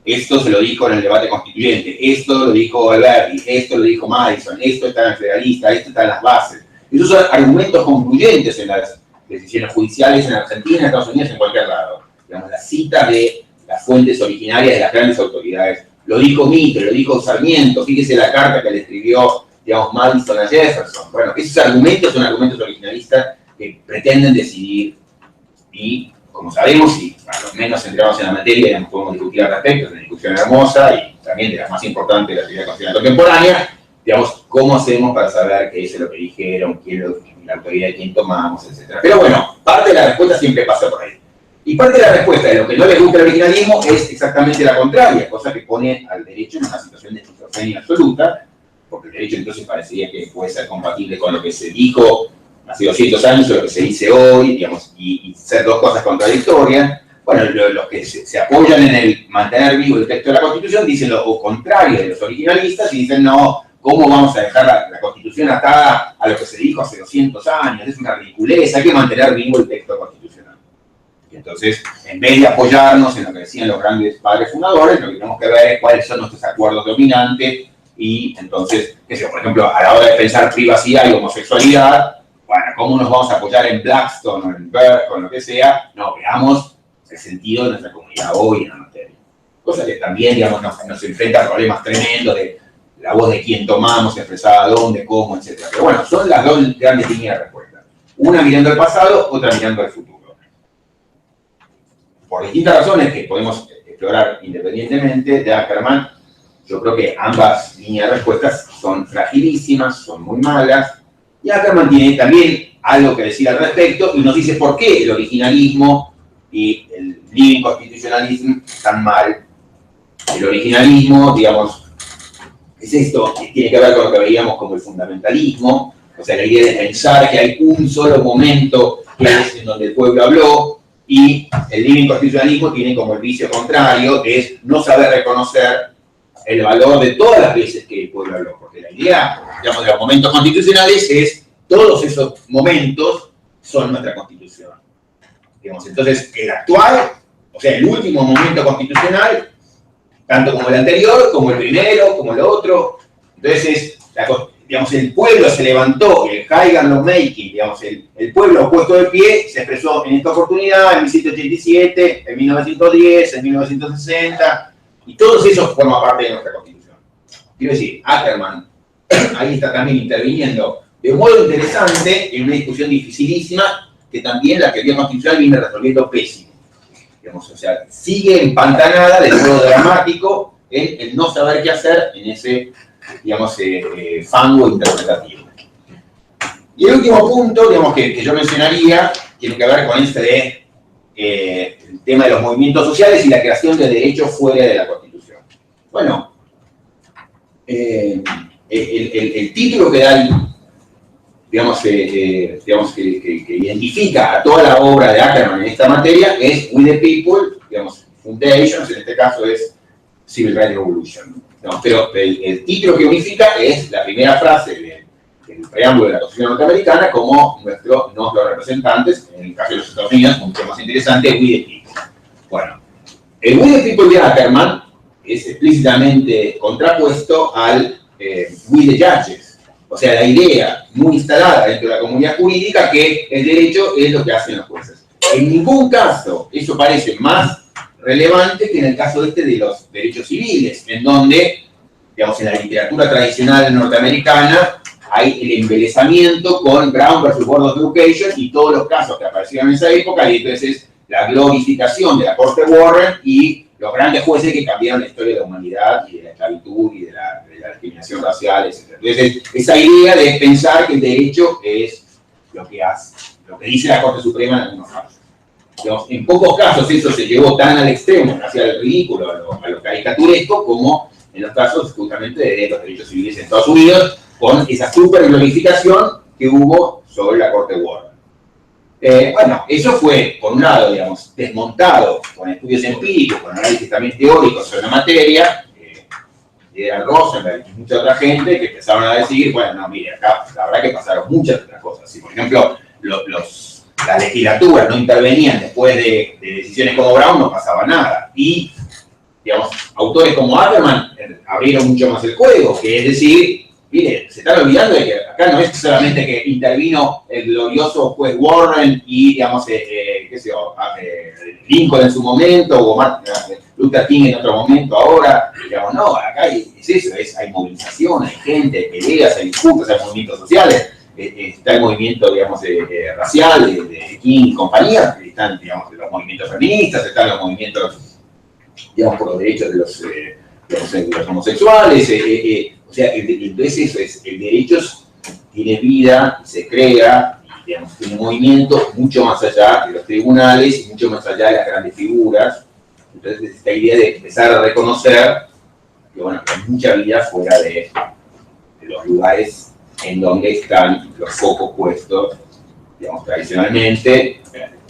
esto se lo dijo en el debate constituyente, esto lo dijo Alberti, esto lo dijo Madison, esto está en el federalista, esto está en las bases. Esos son argumentos concluyentes en las decisiones judiciales en Argentina, en Estados Unidos, en cualquier lado. Digamos, la cita de las fuentes originarias de las grandes autoridades. Lo dijo Mitre, lo dijo Sarmiento, fíjese la carta que le escribió, digamos, Madison a Jefferson. Bueno, esos argumentos son argumentos originalistas que pretenden decidir, y como sabemos, y para los menos centrados en la materia, digamos, podemos discutir al respecto, es una discusión hermosa y también de las más importantes de la teoría constitucional contemporánea, digamos, cómo hacemos para saber qué es lo que dijeron, quién es la autoridad de quién tomamos, etc. Pero bueno, parte de la respuesta siempre pasa por ahí. Y parte de la respuesta de lo que no le gusta el originalismo es exactamente la contraria, cosa que pone al derecho en una situación de esquizofrenia absoluta, porque el derecho entonces parecería que puede ser compatible con lo que se dijo hace 200 años o lo que se dice hoy, digamos, y ser dos cosas contradictorias. Bueno, los que se apoyan en el mantener vivo el texto de la Constitución dicen lo contrario de los originalistas y dicen, no, ¿cómo vamos a dejar la Constitución atada a lo que se dijo hace 200 años? Es una ridiculez, hay que mantener vivo el texto constitucional. Y entonces, en vez de apoyarnos en lo que decían los grandes padres fundadores, lo que tenemos que ver es cuáles son nuestros acuerdos dominantes, y entonces, qué sé yo, por ejemplo, a la hora de pensar privacidad y homosexualidad, bueno, ¿cómo nos vamos a apoyar en Blackstone o en Burke o en lo que sea? No, veamos el sentido de nuestra comunidad hoy en la materia. Cosa que también, digamos, nos enfrenta a problemas tremendos de la voz de quién tomamos, expresada dónde, cómo, etc. Pero bueno, son las dos grandes líneas de respuesta. Una mirando al pasado, otra mirando al futuro. Por distintas razones que podemos explorar independientemente de Ackerman, yo creo que ambas líneas de respuestas son fragilísimas, son muy malas, y Ackerman tiene también algo que decir al respecto, y nos dice por qué el originalismo y el living constitucionalism están mal. El originalismo, digamos, es esto que tiene que ver con lo que veíamos como el fundamentalismo, o sea, la idea de pensar que hay un solo momento que es en donde el pueblo habló, y el living constitucionalismo tiene como el vicio contrario, que es no saber reconocer el valor de todas las veces que el pueblo habló, porque la idea, digamos, de los momentos constitucionales es todos esos momentos son nuestra Constitución. Digamos, entonces, el actual, o sea, el último momento constitucional, tanto como el anterior, como el primero, como el otro. Entonces, digamos, el pueblo se levantó, el Haigan Lawmaking, digamos, el pueblo puesto de pie se expresó en esta oportunidad en 1787, en 1910, en 1960, y todos esos forman parte de nuestra Constitución. Quiero decir, Ackerman ahí está también interviniendo de modo interesante en una discusión dificilísima que también la teoría constitucional viene resolviendo pésimo. Digamos, o sea, sigue empantanada de modo dramático en el no saber qué hacer en ese, digamos, fango interpretativo. Y el último punto, digamos, que yo mencionaría, tiene que ver con el tema de los movimientos sociales y la creación de derechos fuera de la Constitución. Bueno, el título que da, digamos, que identifica a toda la obra de Ackerman en esta materia es We the People, digamos, Foundations, en este caso es Civil Rights Revolution. No, pero el título que unifica es la primera frase del preámbulo de la Constitución norteamericana como los representantes, en el caso de los Estados Unidos, mucho más interesante, We the People. Bueno, el We the People de Ackerman es explícitamente contrapuesto al We the Judges. O sea, la idea muy instalada dentro de la comunidad jurídica que el derecho es lo que hacen los jueces. En ningún caso eso parece más relevante que en el caso de los derechos civiles, en donde, digamos, en la literatura tradicional norteamericana hay el embelezamiento con Brown versus Board of Education y todos los casos que aparecieron en esa época, y entonces la glorificación de la Corte Warren y los grandes jueces que cambiaron la historia de la humanidad y de la esclavitud y de la discriminación racial, etc. Entonces, esa idea de pensar que el derecho es lo que hace, lo que dice la Corte Suprema en algunos casos. Digamos, en pocos casos eso se llevó tan al extremo, hacia el ridículo, a lo caricaturesco, como en los casos justamente de los derechos civiles en Estados Unidos, con esa super glorificación que hubo sobre la Corte Warren. Bueno, eso fue, por un lado, digamos, desmontado con estudios empíricos, con análisis también teóricos sobre la materia, era Rosenberg y mucha otra gente que empezaron a decir, bueno, no, mire, acá la verdad que pasaron muchas otras cosas. Si, por ejemplo, las legislaturas no intervenían después de decisiones como Brown, no pasaba nada. Y, digamos, autores como Ackerman abrieron mucho más el juego, que es decir, mire, se están olvidando de que acá no es solamente que intervino el glorioso juez Warren y, digamos, qué sé yo, Lincoln en su momento, o Luther King en otro momento ahora, digamos, no, acá es eso, hay movilización, hay gente, peleas, hay disputas, hay movimientos sociales, está el movimiento, digamos, racial, de King y compañía, están, digamos, los movimientos feministas, están los movimientos, digamos, por los derechos de los homosexuales, o sea, entonces eso es, el derecho tiene vida, se crea, y, digamos, tiene movimiento mucho más allá de los tribunales, mucho más allá de las grandes figuras. Entonces, esta idea de empezar a reconocer que, bueno, que hay mucha vida fuera de los lugares en donde están los focos puestos, digamos, tradicionalmente,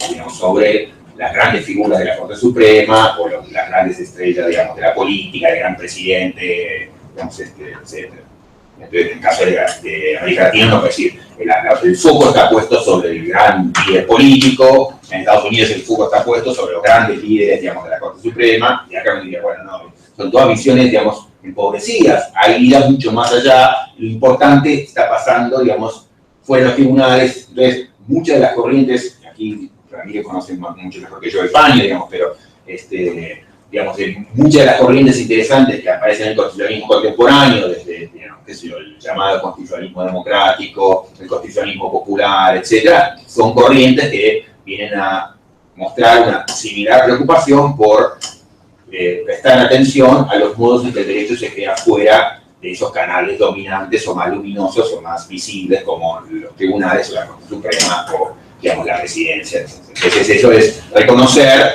digamos, sobre las grandes figuras de la Corte Suprema o las grandes estrellas, digamos, de la política, el gran presidente, digamos, etc. Entonces, en el caso de América Latina, no puedo decir, el foco está puesto sobre el gran líder político, en Estados Unidos el foco está puesto sobre los grandes líderes, digamos, de la Corte Suprema, y acá me diría, bueno, no, son todas visiones, digamos, empobrecidas, hay vida mucho más allá, lo importante está pasando, digamos, fuera de los tribunales. Entonces, muchas de las corrientes, aquí Ramírez conoce mucho mejor que yo España, digamos, pero digamos, muchas de las corrientes interesantes que aparecen en el constitucionalismo contemporáneo, desde, digamos, qué sé yo, el llamado constitucionalismo democrático, el constitucionalismo popular, etc., son corrientes que vienen a mostrar una similar preocupación por prestar atención a los modos en que el derecho se crea fuera de esos canales dominantes o más luminosos o más visibles como los tribunales o la Corte Suprema o, digamos, la presidencia, etc. Entonces eso es reconocer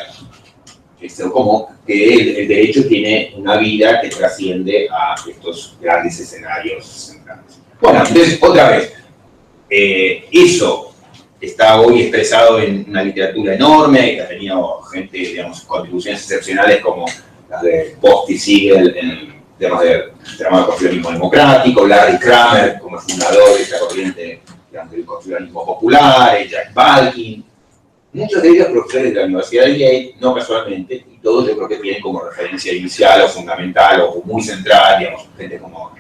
como que el derecho tiene una vida que trasciende a estos grandes escenarios centrales. Bueno, entonces, otra vez, eso está hoy expresado en una literatura enorme, que ha tenido gente, digamos, contribuciones excepcionales como las de Post y Siegel en temas de llamado constitucionalismo democrático, Larry Kramer como fundador de esta corriente, digamos, del constitucionalismo popular, Jack Balkin. muchos de ellos profesores de la Universidad de Yale, no casualmente, y todos yo creo que tienen como referencia inicial o fundamental o muy central, digamos, gente como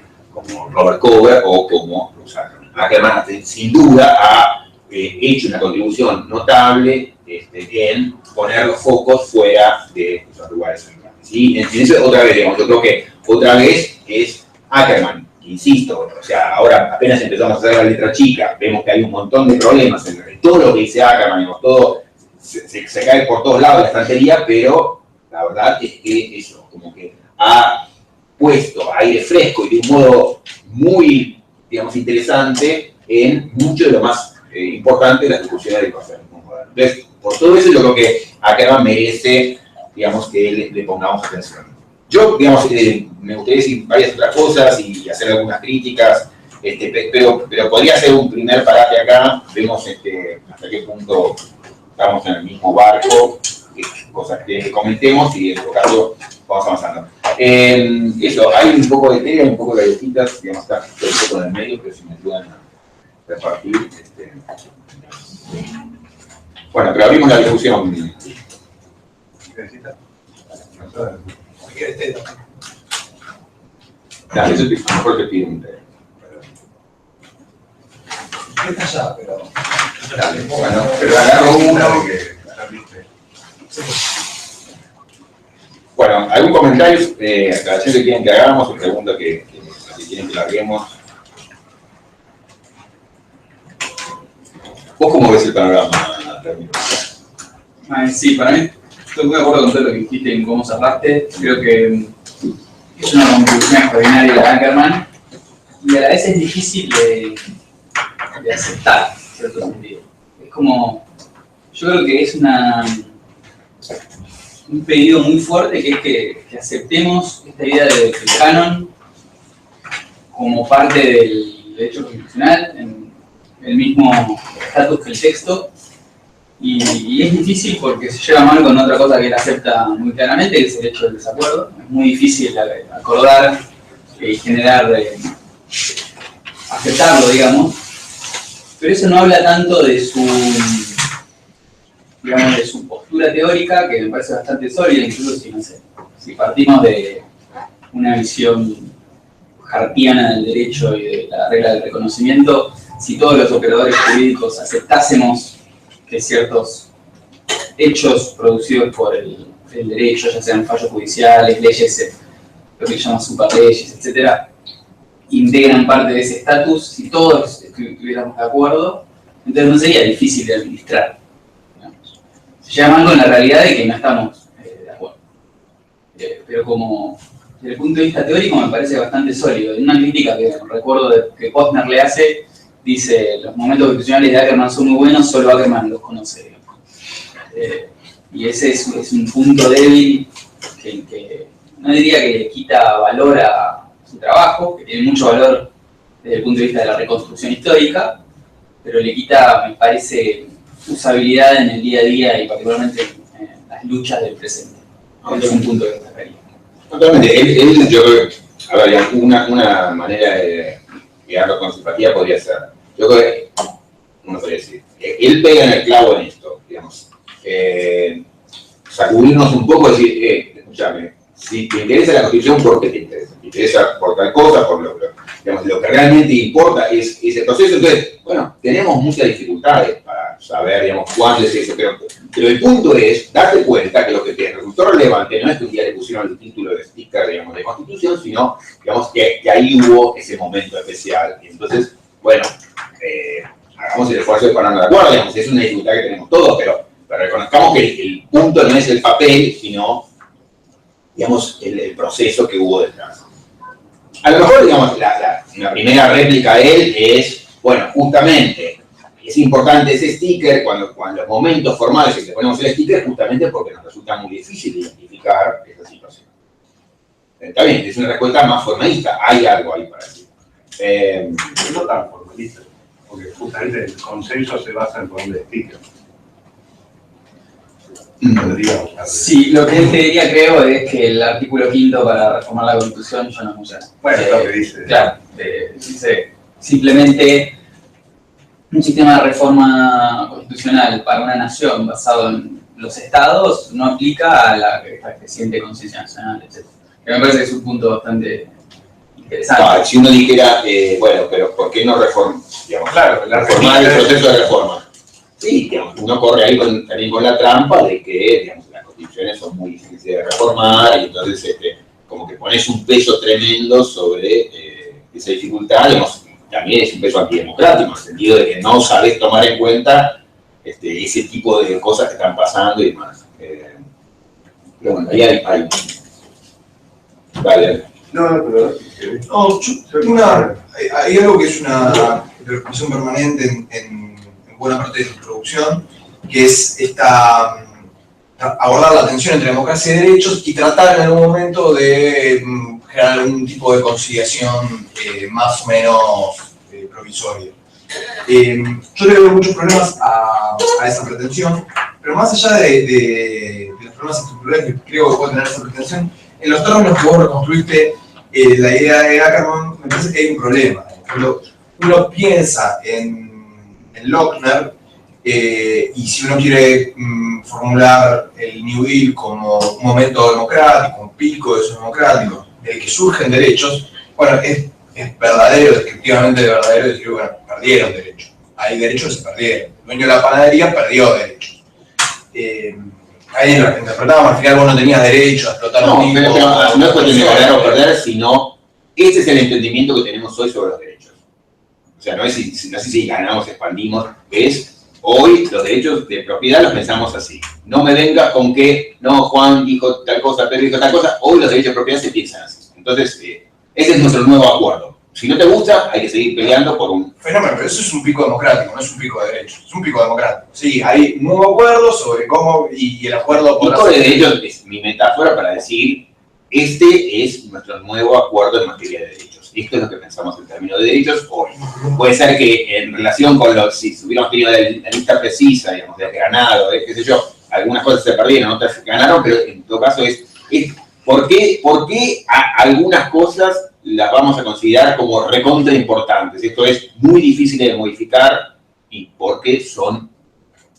Robert Cover o como Bruce Ackerman. Ackerman, sin duda, ha hecho una contribución notable en poner los focos fuera de esos lugares centrales. ¿Sí? En eso, otra vez, digamos, yo creo que otra vez es Ackerman, insisto, o sea, ahora apenas empezamos a hacer la letra chica, vemos que hay un montón de problemas en todo lo que dice Ackerman, digamos, todo se cae por todos lados de la estantería, pero la verdad es que eso, como que ha puesto aire fresco y de un modo muy, digamos, interesante en mucho de lo más importante de las discusiones del conservadurismo moderno. Entonces, por todo eso yo creo que Ackerman merece, digamos, que le pongamos atención. Yo, digamos, me gustaría decir varias otras cosas y hacer algunas críticas, pero podría hacer un primer parate acá, vemos hasta qué punto estamos en el mismo barco, cosas que comentemos y en todo caso vamos avanzando. Eso, hay un poco de tela, un poco de galletitas, digamos, está un poco en el medio, pero si me ayudan a repartir. Bueno, pero abrimos la discusión. Dale, yo mejor te pido un té. Está allá, pero... Dale, bueno, pero agarro uno. Bueno, ¿algún comentario? Aclaración que quieren que hagamos o pregunta que quieren que larguemos. ¿Vos cómo ves el panorama, Ramiro? Sí, para mí estoy muy de acuerdo con todo lo que dijiste en cómo cerraste. Creo que es una contribución extraordinaria de Ackerman y a la vez es difícil de aceptar, en cierto sentido. Es como, yo creo que es un pedido muy fuerte que es que aceptemos esta idea del canon como parte del derecho constitucional, en el mismo estatus que el texto, y es difícil porque se lleva mal con otra cosa que él acepta muy claramente, que es el hecho del desacuerdo. Es muy difícil acordar y generar, aceptarlo, digamos, pero eso no habla tanto de digamos, de su postura teórica, que me parece bastante sólida, incluso si partimos de una visión hartiana del derecho y de la regla del reconocimiento, si todos los operadores jurídicos aceptásemos que ciertos hechos producidos por el derecho, ya sean fallos judiciales, leyes, lo que llaman superleyes, etc., integran parte de ese estatus, si todos estuviéramos de acuerdo, entonces no sería difícil de administrar. Se lleva mal con la realidad de que no estamos de acuerdo. Pero como desde el punto de vista teórico me parece bastante sólido. En una crítica que recuerdo que Posner le hace, dice, los momentos constitucionales de Ackerman son muy buenos, solo Ackerman los conoce. Y ese es un punto débil que no diría que le quita valor a su trabajo, que tiene mucho valor desde el punto de vista de la reconstrucción histórica, pero le quita, me parece, usabilidad en el día a día y particularmente en las luchas del presente. Es un punto que destacaría. Totalmente. Yo creo que, a ver, una manera de guiarlo con simpatía podría ser, yo creo que, uno podría decir, él pega en el clavo en esto, digamos, sacudirnos un poco y decir, escúchame, si te interesa la Constitución, ¿por qué te interesa? Te interesa por tal cosa, digamos, lo que realmente importa es el proceso. Entonces, bueno, tenemos muchas dificultades para saber, digamos, cuándo es eso, pero el punto es darte cuenta que lo que te resultó relevante no es que un día le pusieron el título de sticker, digamos, de Constitución, sino, digamos, que ahí hubo ese momento especial. Y entonces, bueno, hagamos el esfuerzo de ponernos de acuerdo, digamos, es una dificultad que tenemos todos, pero reconozcamos que el punto no es el papel, sino, digamos, el proceso que hubo detrás. A lo mejor, digamos, una primera réplica de él es, bueno, justamente, es importante ese sticker cuando los momentos formales en que ponemos el sticker, justamente porque nos resulta muy difícil identificar esa situación. Está bien, es una respuesta más formalista, hay algo ahí para decir. No tan formalista, porque justamente el consenso se basa en poner el sticker. Sí, lo que él te diría, creo, es que el artículo 5 para reformar la Constitución yo no mucho. Bueno, es lo que dice. Claro, dice simplemente un sistema de reforma constitucional para una nación basado en los estados no aplica a la creciente conciencia nacional, etc. Que me parece que es un punto bastante interesante. No, si uno dijera, bueno, pero ¿por qué no reformar? Claro, Reformar el proceso de reforma. Sí, digamos, uno corre ahí también con la trampa de que, digamos, las constituciones son muy difíciles de reformar y entonces como que pones un peso tremendo sobre esa dificultad, digamos, también es un peso antidemocrático, en el sentido de que no sabes tomar en cuenta ese tipo de cosas que están pasando y demás. Pero bueno, ahí hay. Vale. pero... No, hay algo que es una preocupación permanente en buena parte de tu introducción, que es abordar la tensión entre democracia y derechos y tratar en algún momento de generar algún tipo de conciliación más o menos provisoria. Yo le veo muchos problemas a esa pretensión, pero más allá de los problemas estructurales que creo que puede tener esa pretensión, en los términos que vos reconstruiste la idea de Ackerman, me parece que hay un problema. Uno piensa en Lochner, y si uno quiere formular el New Deal como un momento democrático, un pico de esos democráticos, del que surgen derechos, bueno, es verdadero, descriptivamente verdadero decir, bueno, perdieron derechos. Hay derechos que se perdieron. El dueño de la panadería perdió derechos. Ahí lo interpretamos, al final vos no tenías derecho a explotar No, un tipo. pero no es cuestión de ganar o perder, sino ese es el entendimiento que tenemos hoy sobre los derechos. O sea, no es si ganamos, expandimos, es hoy los derechos de propiedad los pensamos así. No me vengas con que, no, Juan dijo tal cosa, Pedro dijo tal cosa, hoy los derechos de propiedad se piensan así. Entonces, ese es nuestro nuevo acuerdo. Si no te gusta, hay que seguir peleando por un... Fenómeno, pero eso es un pico democrático, no es un pico de derechos, es un pico democrático. Sí, hay un nuevo acuerdo sobre cómo, y el acuerdo podrá ser... de derechos es mi metáfora para decir, este es nuestro nuevo acuerdo en materia de derechos. Esto es lo que pensamos en términos de derechos hoy. Puede ser que en relación con si hubiéramos tenido la lista precisa, digamos, desgranado, qué sé yo, algunas cosas se perdieron, otras se ganaron, pero en todo caso es ¿por qué algunas cosas las vamos a considerar como recontra importantes? Esto es muy difícil de modificar y porque son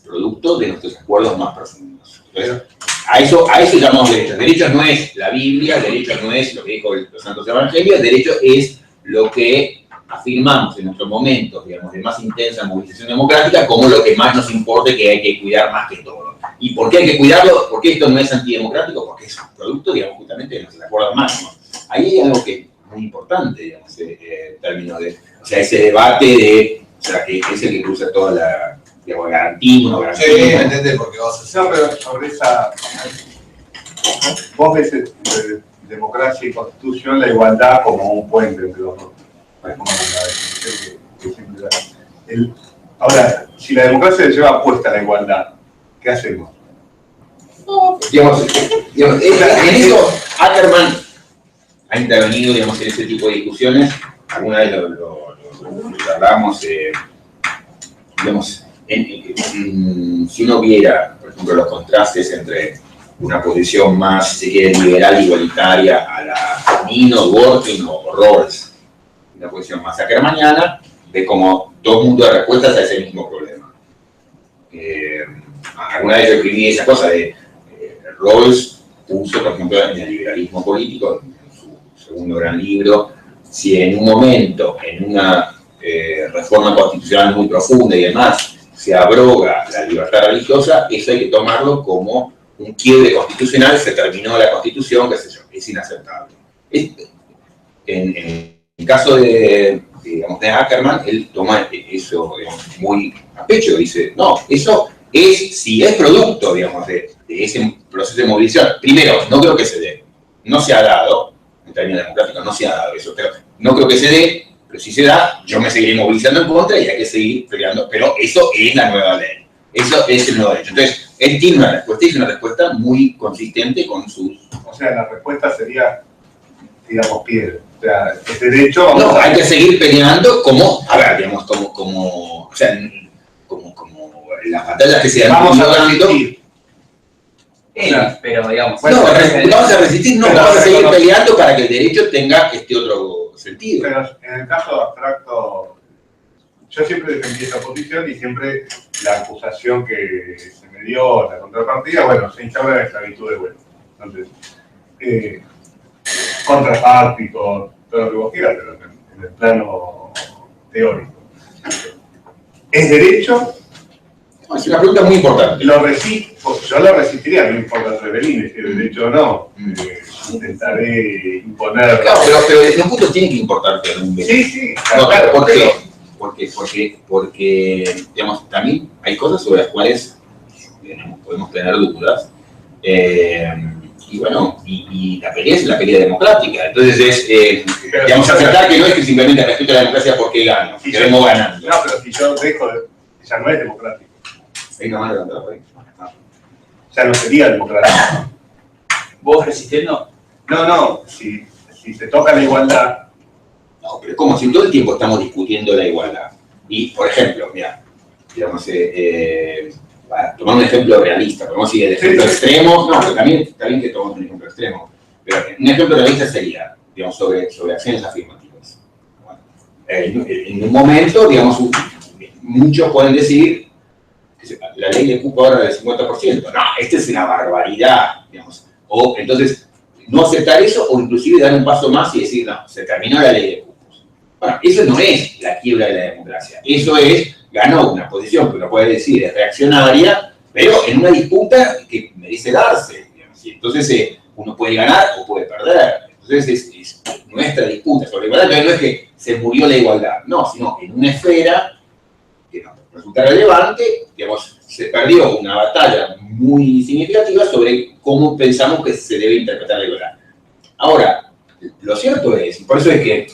producto de nuestros acuerdos más profundos. Entonces, a eso llamamos derechos. Derechos no es la Biblia, derechos no es lo que dijo los santos evangelios, derecho es lo que afirmamos en nuestros momentos, digamos, de más intensa movilización democrática como lo que más nos importa y que hay que cuidar más que todo. ¿Y por qué hay que cuidarlo? ¿Por qué esto no es antidemocrático? Porque es un producto, digamos, justamente de nuestros acuerdos máximos. Ahí hay algo que es muy importante, digamos, en términos de, o sea, ese debate de, o sea, que es el que cruza toda la, digamos, garantía, no garantía. Sí, me entendés porque vas a hacer. No, pero sobre esa... Vos ves democracia y constitución, la igualdad como un puente entre los dos. Ahora, si la democracia le lleva puesta la igualdad, ¿qué hacemos? Digamos, en eso Ackerman ha intervenido, digamos, en ese tipo de discusiones. Alguna vez lo hablamos, digamos, si uno viera, por ejemplo, los contrastes entre una posición más, si quiere, liberal, igualitaria a la Nino, Dworkin o Rawls, una posición más ackermaniana, ve como dos mundos de respuestas a ese mismo problema. Alguna vez yo escribí esa cosa de Rawls puso, por ejemplo, en el liberalismo político, en su segundo gran libro, si en un momento, en una reforma constitucional muy profunda y demás, se abroga la libertad religiosa, eso hay que tomarlo como un quiebre constitucional, se terminó la Constitución, qué sé yo, es inaceptable. En el caso de Ackerman, él toma eso muy a pecho, dice, no, eso es, si es producto, digamos, de ese proceso de movilización. Primero, no creo que se dé, no se ha dado, en términos democráticos no se ha dado eso, pero no creo que se dé, pero si se da, yo me seguiré movilizando en contra y hay que seguir peleando, pero eso es la nueva ley, eso es el nuevo derecho. Entonces, él tiene una respuesta, y es una respuesta muy consistente con sus... O sea, la respuesta sería, digamos, piedra. O sea, el derecho... No, hay que seguir peleando como, a ver, digamos, como las batallas que se dan. Vamos a resistir. Pero, digamos... No, vamos a resistir, no, vamos a seguir peleando para que el derecho tenga este otro sentido. Pero en el caso abstracto, yo siempre defendí esa posición y siempre la acusación que se me dio, la contrapartida, bueno, se instaura la esclavitud de vuelta. Entonces, contrafáctico, todo lo que vos quieras, pero en el plano teórico. ¿Es derecho? No, es una pregunta muy importante. Yo lo resistiría, no importa el rebelín, si es derecho o no. Intentaré imponer... Claro, pero desde un punto tiene que importarte algún derecho. Sí, No, claro. ¿por qué? Porque, digamos, también hay cosas sobre las cuales podemos tener dudas. Y bueno, y la pelea es la pelea democrática. Entonces es, digamos, aceptar que no es que simplemente respeto a la democracia porque gano, Si que vengo ganando. No, pero si yo dejo, ya no es democrático. Venga, más levantado por ahí. Ya no sería democrático. ¿Vos resistiendo? No, si se toca la igualdad. No, pero como si todo el tiempo estamos discutiendo la igualdad. Y, por ejemplo, mira, digamos, tomar un ejemplo realista, podemos ir el ejemplo extremo, no, pero también está bien que tomemos un ejemplo extremo, pero un ejemplo realista sería, digamos, sobre acciones afirmativas. Bueno, en un momento, digamos, muchos pueden decir que la ley de cupo ahora del 50%, no, esta es una barbaridad, digamos, o entonces no aceptar eso o inclusive dar un paso más y decir, no, se terminó la ley de cupos. Bueno, eso no es la quiebra de la democracia, eso es, ganó una posición que uno puede decir es reaccionaria, pero en una disputa que merece darse, digamos, y entonces uno puede ganar o puede perder. Entonces es nuestra disputa sobre igualdad, pero no es que se murió la igualdad, no, sino en una esfera que no resulta relevante, digamos, se perdió una batalla muy significativa sobre cómo pensamos que se debe interpretar la igualdad. Ahora, lo cierto es, y por eso es que,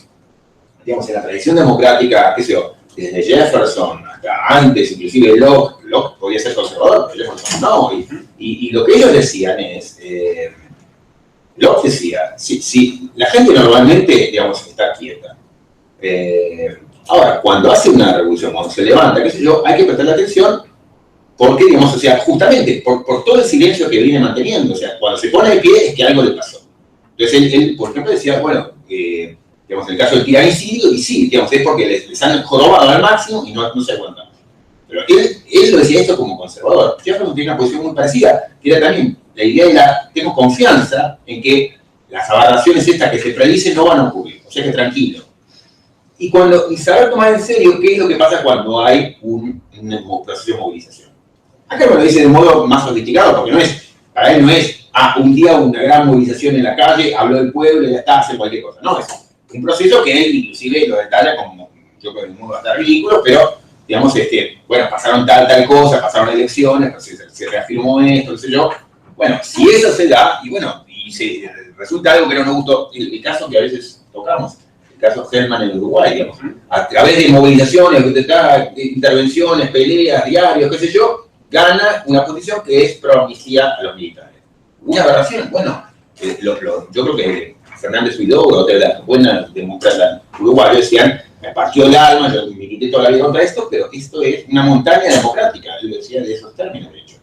digamos, en la tradición democrática, qué sé yo, desde Jefferson hasta antes, inclusive Locke podía ser conservador, pero Jefferson no, y lo que ellos decían es, Locke decía, si la gente normalmente, digamos, está quieta, ahora, cuando hace una revolución, cuando se levanta, qué sé yo, hay que prestarle atención porque, digamos, o sea, justamente por todo el silencio que viene manteniendo, o sea, cuando se pone de pie es que algo le pasó. Entonces él por ejemplo, decía, bueno, digamos, en el caso del tiranicidio, y sí, digamos, es porque les han jorobado al máximo y no se aguantan. Pero él lo decía esto como conservador. Jefferson tiene una posición muy parecida, que era también la idea de tengo confianza en que las aberraciones estas que se predicen no van a ocurrir, o sea que tranquilo. Y saber tomar en serio qué es lo que pasa cuando hay un proceso de movilización. Acá me lo dice de un modo más sofisticado, porque para él no es, un día una gran movilización en la calle, habló del pueblo y ya está, hace cualquier cosa. No, es un proceso que él inclusive lo detalla como, yo creo que de un modo bastante ridículo, pero, digamos, bueno, pasaron tal cosa, pasaron elecciones, se reafirmó esto, qué sé yo. Bueno, si eso se da, y bueno, y resulta algo que no nos gustó, el caso que a veces tocamos, el caso Hellman en Uruguay, digamos, a través de movilizaciones, intervenciones, peleas, diarios, qué sé yo, gana una posición que es pro amnistía a los militares. Una aberración, bueno, yo creo que Fernández Huidó, otra de las buenas demócratas uruguayos, decían, me partió el alma, yo me quité toda la vida contra esto, pero esto es una montaña democrática, yo decía de esos términos, de hecho.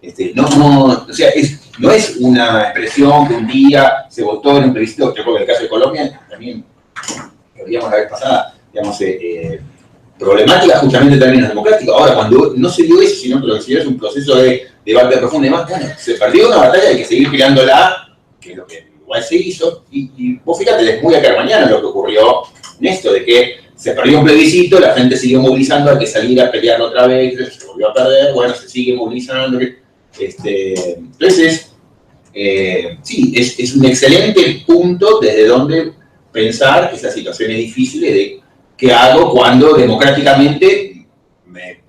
O sea, no es una expresión que un día se votó en un plebiscito, yo creo que en el caso de Colombia también, lo digamos la vez pasada, digamos, problemática justamente en términos democráticos. Ahora, cuando no se dio eso, sino que lo que se dio es un proceso de debate profundo y demás, bueno, se perdió una batalla, hay que seguir peleándola, que es lo que en Uruguay se hizo, y vos fíjate, es muy acá mañana lo que ocurrió en esto, de que se perdió un plebiscito, la gente siguió movilizando, hay que salir a pelear otra vez, se volvió a perder, bueno, se sigue movilizando. Entonces, sí, es un excelente punto desde donde pensar esas situaciones difíciles de qué hago cuando democráticamente me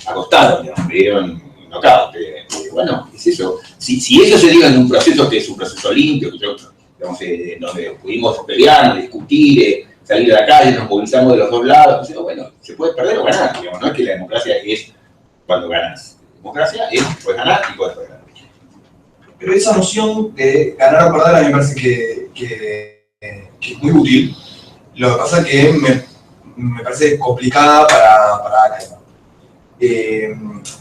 acostaron, digamos, me dieron knockout. Bueno, es eso. Si eso se dio en un proceso que es un proceso limpio, digamos, donde pudimos pelear, discutir, salir a la calle, nos movilizamos de los dos lados, bueno, se puede perder o ganar, digamos, no es que la democracia es cuando ganas. La democracia es puedes ganar y puedes perder. Pero esa noción de ganar o perder a mí me parece que es muy útil. Lo que pasa es que me parece complicada para acá.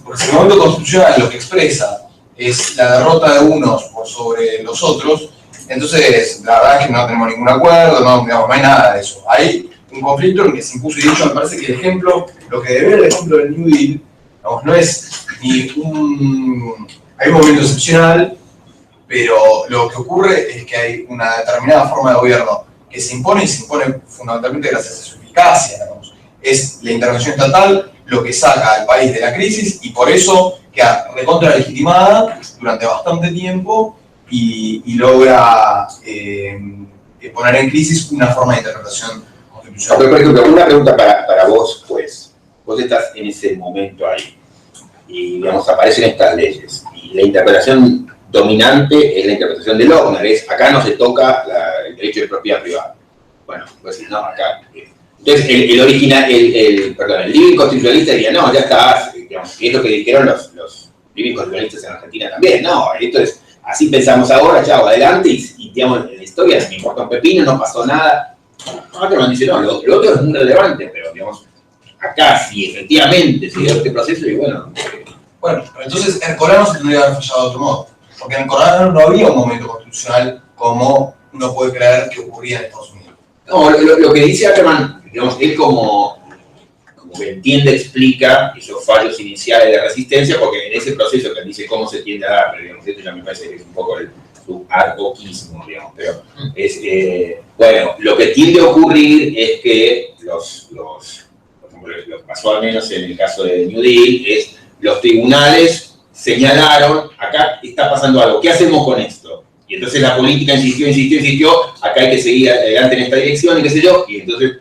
Porque si el momento constitucional lo que expresa es la derrota de unos por sobre los otros, entonces la verdad es que no tenemos ningún acuerdo, no hay nada de eso. Hay un conflicto en el que se impuso, y de hecho me parece que el ejemplo, lo que debe ver el ejemplo del New Deal, digamos, no es ni hay un momento excepcional, pero lo que ocurre es que hay una determinada forma de gobierno que se impone, y se impone fundamentalmente gracias a su eficacia, digamos. Es la intervención estatal lo que saca al país de la crisis, y por eso queda recontra legitimada durante bastante tiempo y logra poner en crisis una forma de interpretación constitucional. Pero, por ejemplo, una pregunta para vos, pues. Vos estás en ese momento ahí y, digamos, aparecen estas leyes y la interpretación dominante es la interpretación de Lochner, acá no se toca el derecho de propiedad privada. Bueno, pues no, acá. Entonces, el living constitucionalista diría, no, ya está, digamos, y es lo que dijeron los living constitucionalistas en Argentina también, no, esto es, así pensamos ahora, chao, adelante, y digamos, en la historia me importa un pepino, no pasó nada. Ackerman dice, no, lo otro es muy relevante, pero, digamos, acá sí, efectivamente, se dio este proceso y bueno. Bueno, pero entonces Ercolano se tendría que haber fallado de otro modo, porque en Ercolano no había un momento constitucional como uno puede creer que ocurría en Estados Unidos. No, lo que dice Ackerman, digamos, él como que entiende, explica esos fallos iniciales de resistencia, porque en ese proceso que él dice cómo se tiende a dar, pero digamos, esto ya me parece que es un poco su arcoquismo, digamos, pero es, bueno, lo que tiende a ocurrir es que por ejemplo, lo que pasó al menos en el caso de New Deal, es los tribunales señalaron, acá está pasando algo, ¿qué hacemos con esto? Y entonces la política insistió, acá hay que seguir adelante en esta dirección y qué sé yo, y entonces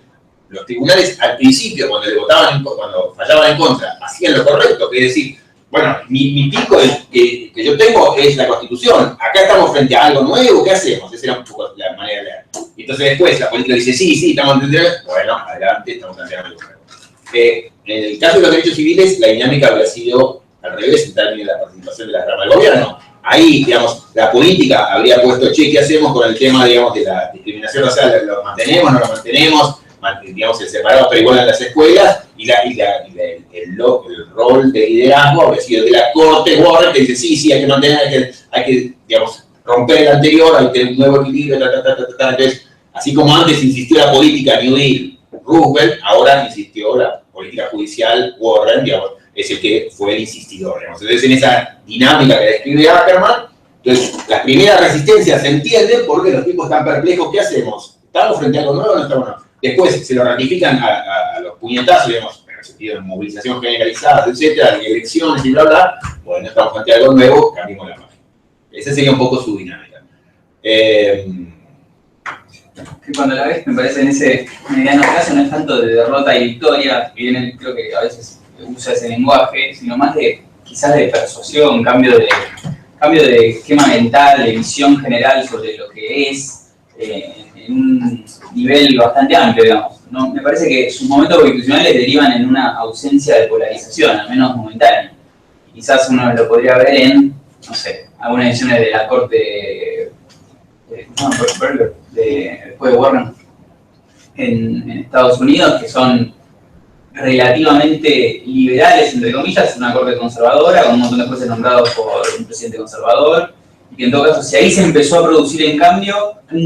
los tribunales al principio, cuando fallaban en contra, hacían lo correcto, que es decir, bueno, mi pico que yo tengo es la Constitución, acá estamos frente a algo nuevo, ¿qué hacemos? Esa era un poco la manera de leer. Y entonces después la política dice, sí, estamos entendiendo, bueno, adelante, estamos entendiendo algo nuevo. En el caso de los derechos civiles, la dinámica habría sido al revés en términos de la participación de la rama del gobierno. Ahí, digamos, la política habría puesto, che, ¿qué hacemos con el tema, digamos, de la discriminación racial? ¿Lo mantenemos, no lo mantenemos? Digamos, el separado pero igual en las escuelas, y el rol de liderazgo habría sido de la Corte Warren, que dice, sí, hay que mantener, hay que digamos, romper el anterior, hay que tener un nuevo equilibrio, Entonces, así como antes insistió la política New Deal, Roosevelt, ahora insistió la política judicial Warren, digamos, es el que fue el insistidor, digamos. Entonces, en esa dinámica que describe Ackerman, entonces, las primeras resistencias se entienden porque los tipos están perplejos, ¿qué hacemos? ¿Estamos frente a algo nuevo o no estamos nuevos? Después se lo ratifican a los puñetazos, digamos, en el sentido de movilización generalizada, etcétera, elecciones y bla, bla. Bueno, estamos frente a algo nuevo, cambiamos la página. Esa sería un poco su dinámica. Que cuando la ves, me parece en ese mediano caso no es tanto de derrota y victoria, que viene, creo que a veces usa ese lenguaje, sino más de quizás de persuasión, cambio de esquema mental, de visión general sobre lo que es, en un nivel bastante amplio, digamos. ¿No? Me parece que sus momentos constitucionales derivan en una ausencia de polarización, al menos momentánea. Quizás uno lo podría ver en, no sé, algunas ediciones de la Corte después de Warren en Estados Unidos, que son relativamente liberales, entre comillas, una corte conservadora, con un montón de jueces nombrados por un presidente conservador, y que en todo caso, si ahí se empezó a producir un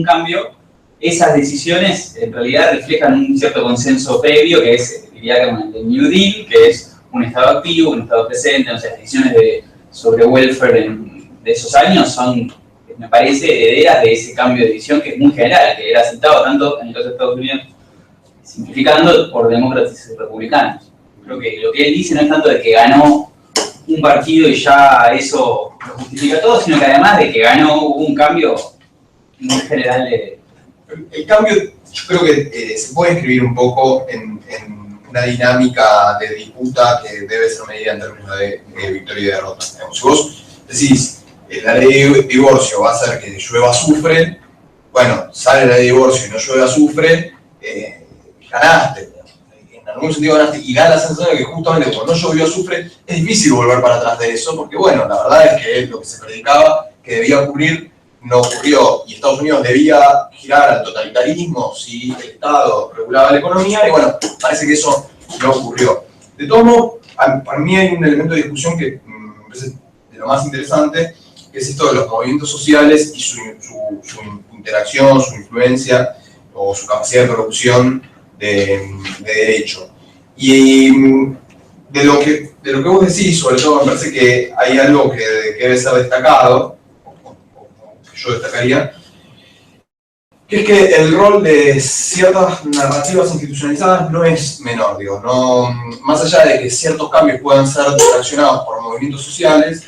cambio, esas decisiones en realidad reflejan un cierto consenso previo, que es, diría, como el de New Deal, que es un Estado activo, un Estado presente, o sea, las decisiones sobre welfare de esos años son, me parece, herederas de ese cambio de visión que es muy general, que era aceptado tanto en los Estados Unidos, simplificando, por demócratas y republicanos. Creo que lo que él dice no es tanto de que ganó un partido y ya eso lo justifica todo, sino que además de que hubo un cambio muy general de... El cambio, yo creo que se puede escribir un poco en una dinámica de disputa que debe ser medida en términos de victoria y derrota. Si vos decís, la ley de divorcio va a hacer que llueva azufre, bueno, sale la ley de divorcio y no llueve azufre, ganaste. En algún sentido ganaste, y da la sensación de que justamente cuando no llovió azufre es difícil volver para atrás de eso, porque bueno, la verdad es que lo que se predicaba que debía ocurrir no ocurrió, y Estados Unidos debía girar al totalitarismo si el Estado regulaba la economía, y bueno, parece que eso no ocurrió. De todos modos, para mí hay un elemento de discusión que me parece de lo más interesante, que es esto de los movimientos sociales y su interacción, su influencia o su capacidad de producción de derecho. Y de lo que vos decís, sobre todo, me parece que hay algo que debe ser destacado, o que yo destacaría, que es que el rol de ciertas narrativas institucionalizadas no es menor, digo, no, más allá de que ciertos cambios puedan ser traccionados por movimientos sociales,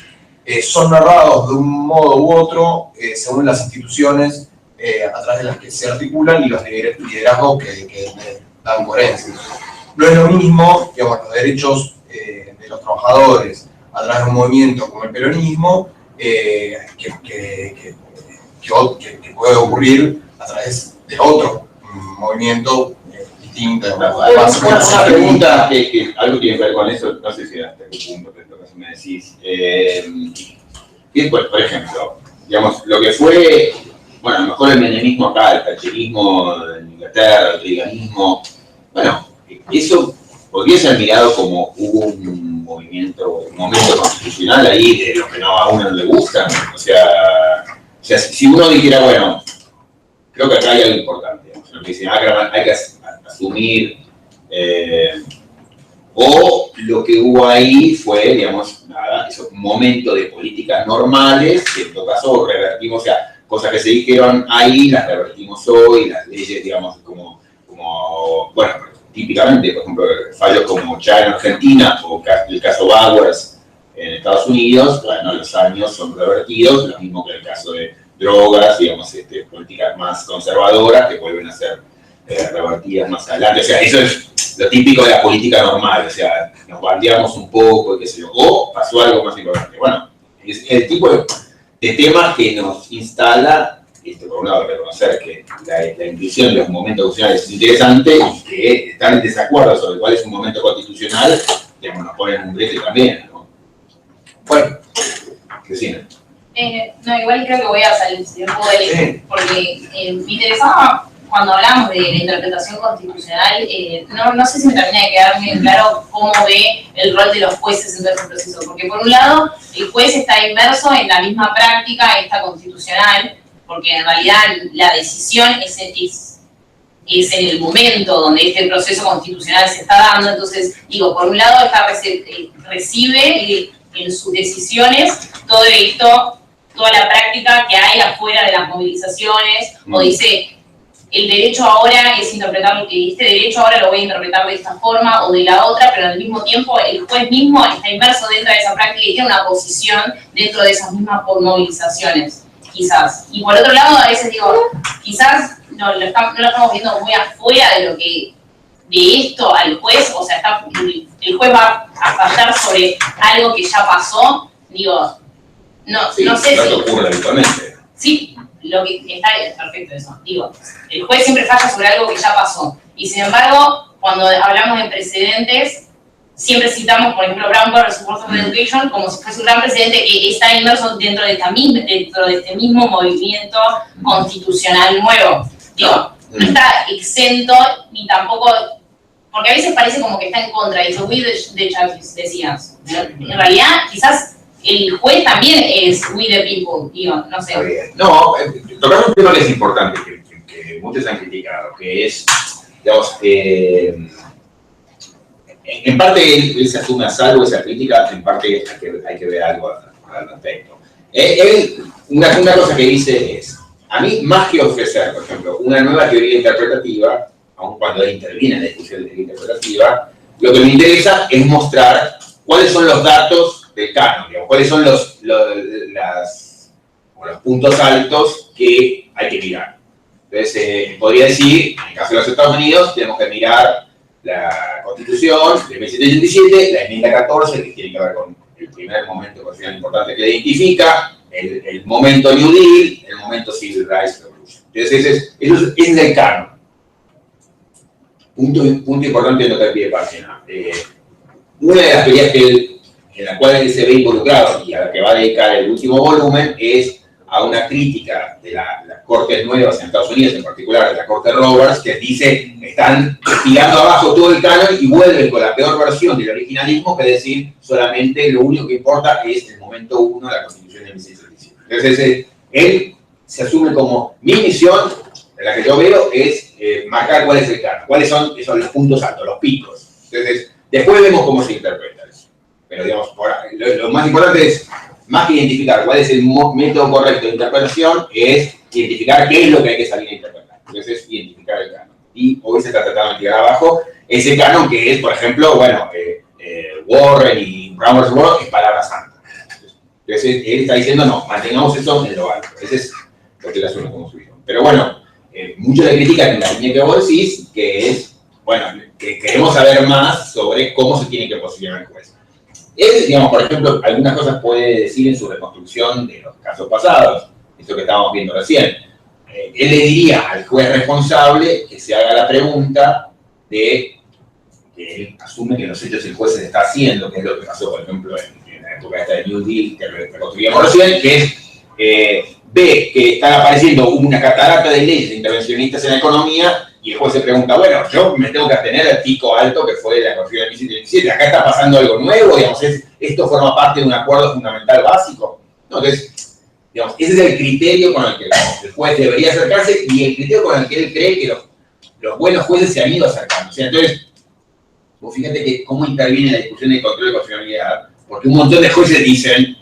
son narrados de un modo u otro según las instituciones a través de las que se articulan y los liderazgos que dan coherencia. No es lo mismo, digamos, los derechos de los trabajadores a través de un movimiento como el peronismo que puede ocurrir a través de otro movimiento distinto. Una pregunta que algo tiene que ver con eso, no sé si hasta qué punto, pero lo que me decís. Por ejemplo, digamos, lo que fue, bueno, a lo mejor el menemismo acá, el thatcherismo en Inglaterra, el reaganismo, bueno, eso podría ser mirado como un momento constitucional ahí de lo que a uno no le gusta. O sea, si uno dijera, bueno, creo que acá hay algo importante, digamos, lo que dicen, hay que asumir, o lo que hubo ahí fue, digamos, nada, esos momentos de políticas normales, que en todo caso revertimos, o sea, cosas que se dijeron ahí, las revertimos hoy, las leyes, digamos, como bueno, típicamente, por ejemplo, fallos como Chá en Argentina, o el caso Bowers en Estados Unidos, bueno, los años son revertidos, lo mismo que el caso de drogas, digamos, políticas más conservadoras que vuelven a ser revertidas más adelante. O sea, eso es lo típico de la política normal, o sea, nos bandeamos un poco, qué sé yo, o pasó algo más importante. Bueno, es el tipo de temas que nos instala, por un lado, reconocer que la inclusión de los momentos constitucionales es interesante y que estar en desacuerdo sobre cuál es un momento constitucional, digamos, nos pone en un brete también, ¿no? Bueno, Cristina. No, igual creo que voy a salir un poco del eje, porque me interesaba cuando hablamos de la interpretación constitucional, no sé si me termina de quedar muy claro cómo ve el rol de los jueces en todo este proceso, porque por un lado el juez está inmerso en la misma práctica esta constitucional, porque en realidad la decisión es en el momento donde este proceso constitucional se está dando. Entonces, digo, por un lado recibe en sus decisiones todo esto, toda la práctica que hay afuera de las movilizaciones, o dice, el derecho ahora es interpretar, este derecho ahora lo voy a interpretar de esta forma o de la otra, pero al mismo tiempo el juez mismo está inmerso dentro de esa práctica y tiene una posición dentro de esas mismas movilizaciones, quizás. Y por otro lado, a veces digo, quizás no lo estamos viendo muy afuera de esto al juez, o sea, el juez va a faltar sobre algo que ya pasó, digo, no sé si... Eso ocurre habitualmente. Sí, lo que está perfecto eso. Digo, el juez siempre falla sobre algo que ya pasó. Y sin embargo, cuando hablamos de precedentes, siempre citamos, por ejemplo, Brown versus Board of Education como si fuese un gran precedente que está inmerso dentro de este mismo movimiento constitucional nuevo. Digo, no está exento ni tampoco, porque a veces parece como que está en contra. Dice, we the judges, decías. En realidad, quizás el juez también es we the people, digo, no sé. No, tocar un tema que es importante, que muchos han criticado, que es, digamos, en parte él se asume a salvo esa crítica, en parte hay que ver algo al respecto. Una cosa que dice es, a mí, más que ofrecer, por ejemplo, una nueva teoría interpretativa, aun cuando él interviene en la discusión de teoría interpretativa, lo que me interesa es mostrar cuáles son los datos del canon, digamos, cuáles son los puntos altos que hay que mirar. Entonces, podría decir, en el caso de los Estados Unidos, tenemos que mirar la Constitución de 1787, la enmienda 14, que tiene que ver con el primer momento constitucional importante que la identifica, el momento New Deal, el momento Civil Rights Revolution. Entonces, eso es el canon. Punto importante de notar pie de página. Una de las teorías en la cual él se ve involucrado y a la que va a dedicar el último volumen es a una crítica de las cortes nuevas en Estados Unidos, en particular de la corte Roberts, que dice están tirando abajo todo el canon y vuelven con la peor versión del originalismo, que decir solamente lo único que importa es el momento 1 de la Constitución de 1637. Entonces, él se asume como mi misión, la que yo veo, es marcar cuál es el canon, cuáles son esos los puntos altos, los picos. Entonces, después vemos cómo se interpreta eso. Pero digamos, lo más importante es, más que identificar cuál es el método correcto de interpretación, es identificar qué es lo que hay que salir a interpretar. Entonces, es identificar el canon. Y hoy se está tratando de tirar abajo ese canon que es, por ejemplo, bueno, Warren y Brownsworth es palabra santa. Entonces, él está diciendo, no, mantengamos eso en lo alto. Ese es lo que le asume como su visión. Pero bueno, mucho le critican en la línea que vos decís, que es, bueno, que queremos saber más sobre cómo se tiene que posicionar el juez. Él, digamos, por ejemplo, algunas cosas puede decir en su reconstrucción de los casos pasados, esto que estábamos viendo recién. Él le diría al juez responsable que se haga la pregunta de que él asume que los hechos el juez se está haciendo, que es lo que pasó, por ejemplo, en la época esta de New Deal, que reconstruíamos recién, que es ve que están apareciendo una catarata de leyes intervencionistas en la economía y el juez se pregunta, bueno, yo me tengo que atener al pico alto que fue la Constitución del 17, acá está pasando algo nuevo, digamos, esto forma parte de un acuerdo fundamental básico. No, entonces, digamos, ese es el criterio con el que el juez debería acercarse y el criterio con el que él cree que los buenos jueces se han ido acercando. O sea, entonces, vos fíjate que cómo interviene la discusión de control de constitucionalidad, porque un montón de jueces dicen,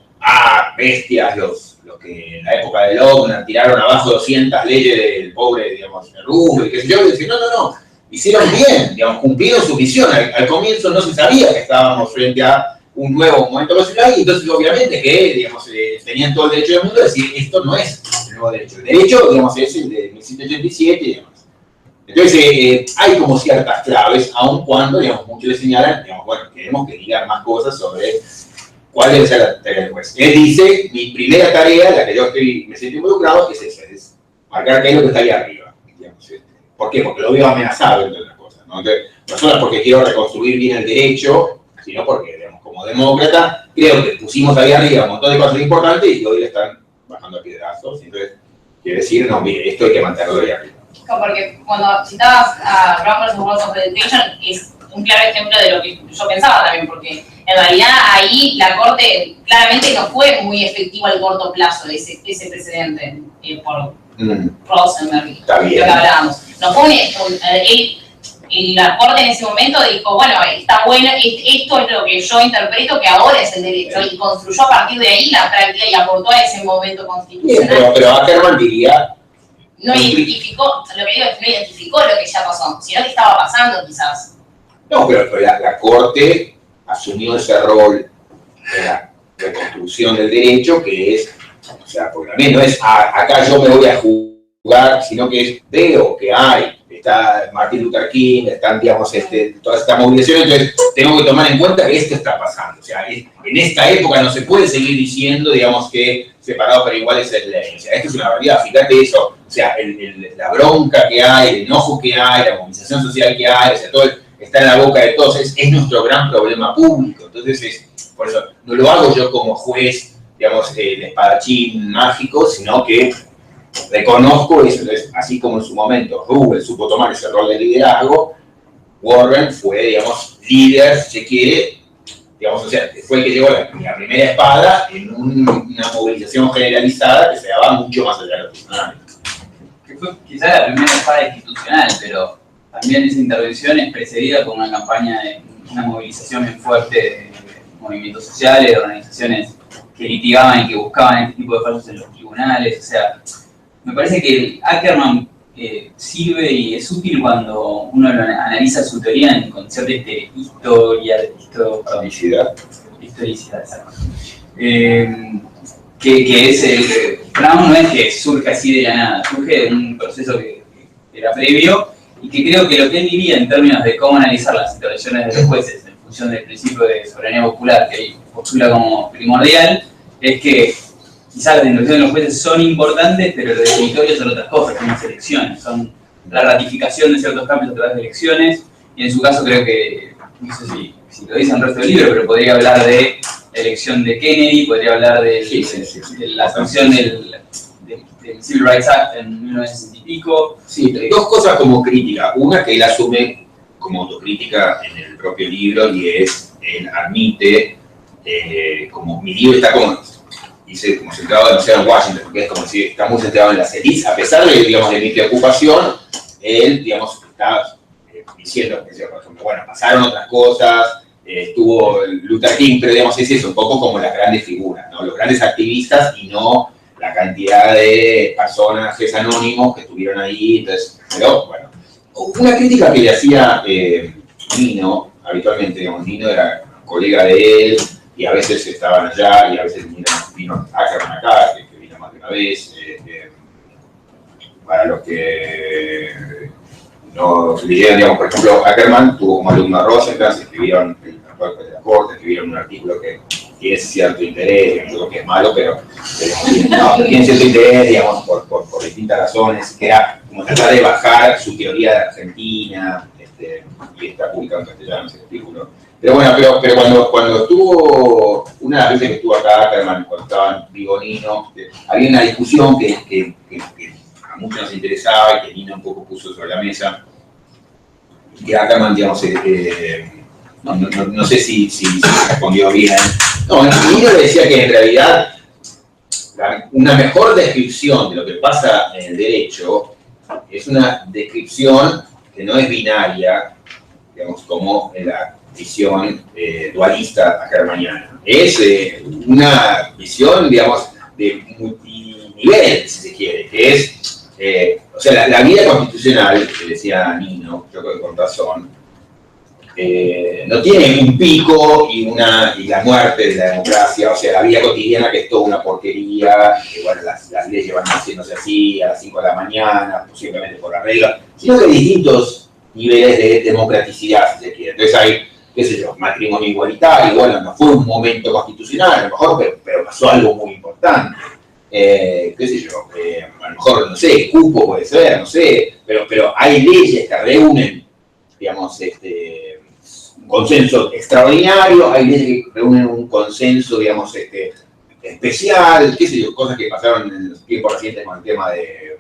bestias, los que en la época de Lochner tiraron abajo 200 leyes del pobre, digamos, Rubio, y qué sé yo, y dicen, no, hicieron bien, digamos, cumplieron su misión. Al comienzo no se sabía que estábamos frente a un nuevo momento constitucional, y entonces obviamente que, digamos, tenían todo el derecho del mundo de decir, esto no es el nuevo derecho. El derecho, digamos, es el de 1787 y demás. Entonces, hay como ciertas claves, aun cuando, digamos, muchos le señalan, digamos, bueno, queremos que digan más cosas sobre cuál debe ser la tarea del juez. Él dice, mi primera tarea, la que yo me siento involucrado, es esa, es marcar qué es lo que está ahí arriba. Digamos, ¿por qué? Porque lo veo amenazado, entre otras cosas, ¿no? Entonces, no solo es porque quiero reconstruir bien el derecho, sino porque, digamos, como demócrata, creo que pusimos ahí arriba un montón de cosas importantes y hoy le están bajando a piedrazos. Entonces, quiere decir, no, mire, esto hay que mantenerlo ahí arriba. Porque cuando citabas a Brown vs. Board of Education, es un claro ejemplo de lo que yo pensaba también, porque en realidad ahí la Corte claramente no fue muy efectivo al corto plazo ese precedente por Rosenberg, lo que hablábamos. No fue la Corte en ese momento dijo, bueno, está bueno, esto es lo que yo interpreto que ahora es el derecho, y construyó a partir de ahí la práctica y aportó a ese momento constitucional. Bien, pero Ackerman diría... No identificó, lo que digo es que no identificó lo que ya pasó, sino que estaba pasando quizás. No, pero la Corte asumió ese rol de la reconstrucción del derecho, que es, o sea, porque también no es acá yo me voy a jugar, sino que es veo que está Martin Luther King, están, digamos, toda esta movilización, entonces tengo que tomar en cuenta que esto está pasando. O sea, en esta época no se puede seguir diciendo, digamos, que separado pero igual es ley. O sea, esto es una realidad, fíjate eso. O sea, la bronca que hay, el enojo que hay, la movilización social que hay, o sea, todo está en la boca de todos, es nuestro gran problema público. Entonces, por eso, no lo hago yo como juez, digamos, de espadachín mágico, sino que reconozco eso. Entonces, así como en su momento Rubel supo tomar ese rol de liderazgo, Warren fue, digamos, líder, si se quiere, digamos, o sea, fue el que llevó la primera espada en una movilización generalizada que se daba mucho más allá de lo personal. Que fue quizás la primera espada institucional, pero también esa intervención es precedida por una campaña de una movilización bien fuerte de movimientos sociales, de organizaciones que litigaban y que buscaban este tipo de fallos en los tribunales. O sea, me parece que Ackerman sirve y es útil cuando uno analiza su teoría en concepto de historicidad, exacto. Que es Brown no es que surge así de la nada, surge de un proceso que era previo y que creo que lo que él diría en términos de cómo analizar las intervenciones de los jueces en función del principio de soberanía popular que él postula como primordial es que quizás las intervenciones de los jueces son importantes, pero lo definitorio son otras cosas, son las elecciones, son la ratificación de ciertos cambios a través de elecciones, y en su caso creo que, no sé si lo dice en el resto del libro, pero podría hablar de la elección de Kennedy, podría hablar de la sanción del Civil Rights Act en 1960 y pico. Sí, dos cosas como crítica. Una que él asume como autocrítica en el propio libro, y es, él admite, como mi libro está como centrado demasiado en Washington, porque es como si está muy centrado en las élites, a pesar de, digamos, de mi preocupación, él, digamos, está diciendo, por ejemplo, bueno, pasaron otras cosas, estuvo Luther King, pero digamos, es eso, un poco como las grandes figuras, ¿no? Los grandes activistas y no la cantidad de personajes anónimos que estuvieron ahí, entonces, pero bueno. Una crítica que le hacía Nino, habitualmente, digamos, Nino era colega de él, y a veces estaban allá, y a veces vino Ackerman acá, que vino más de una vez. Para los que no leyeron, digamos, por ejemplo, Ackerman tuvo como alumno a Rosenkrantz, escribieron el Tratado de la Corte, escribieron un artículo que tiene cierto interés, yo creo que es malo, pero tiene cierto interés, digamos, por distintas razones, que era como tratar de bajar su teoría de Argentina, y está publicado en castellano ese artículo. Pero bueno, pero cuando estuvo, una de las veces que estuvo acá Ackerman, cuando estaban Vigo Nino, había una discusión que a muchos nos interesaba y que Nino un poco puso sobre la mesa, que Ackerman, digamos, no sé si respondió bien. No, Nino le decía que en realidad una mejor descripción de lo que pasa en el derecho es una descripción que no es binaria, digamos, como en la visión dualista ackermaniana. Es una visión, digamos, de multinivel, si se quiere, que es, o sea, la vida constitucional, que decía Nino, yo creo que con razón, no tiene un pico y la muerte de la democracia, o sea, la vida cotidiana que es toda una porquería, que bueno, las leyes van haciéndose así a las 5 de la mañana, posiblemente por la regla, sino que hay distintos niveles de democraticidad, si se quiere. Entonces hay, qué sé yo, matrimonio igualitario, bueno, no fue un momento constitucional, a lo mejor, pero pasó algo muy importante. Qué sé yo, a lo mejor, no sé, cupo puede ser, no sé, pero hay leyes que reúnen, digamos, un consenso extraordinario, hay leyes que reúnen un consenso, digamos, especial, qué sé yo, cosas que pasaron en los tiempos recientes con el tema de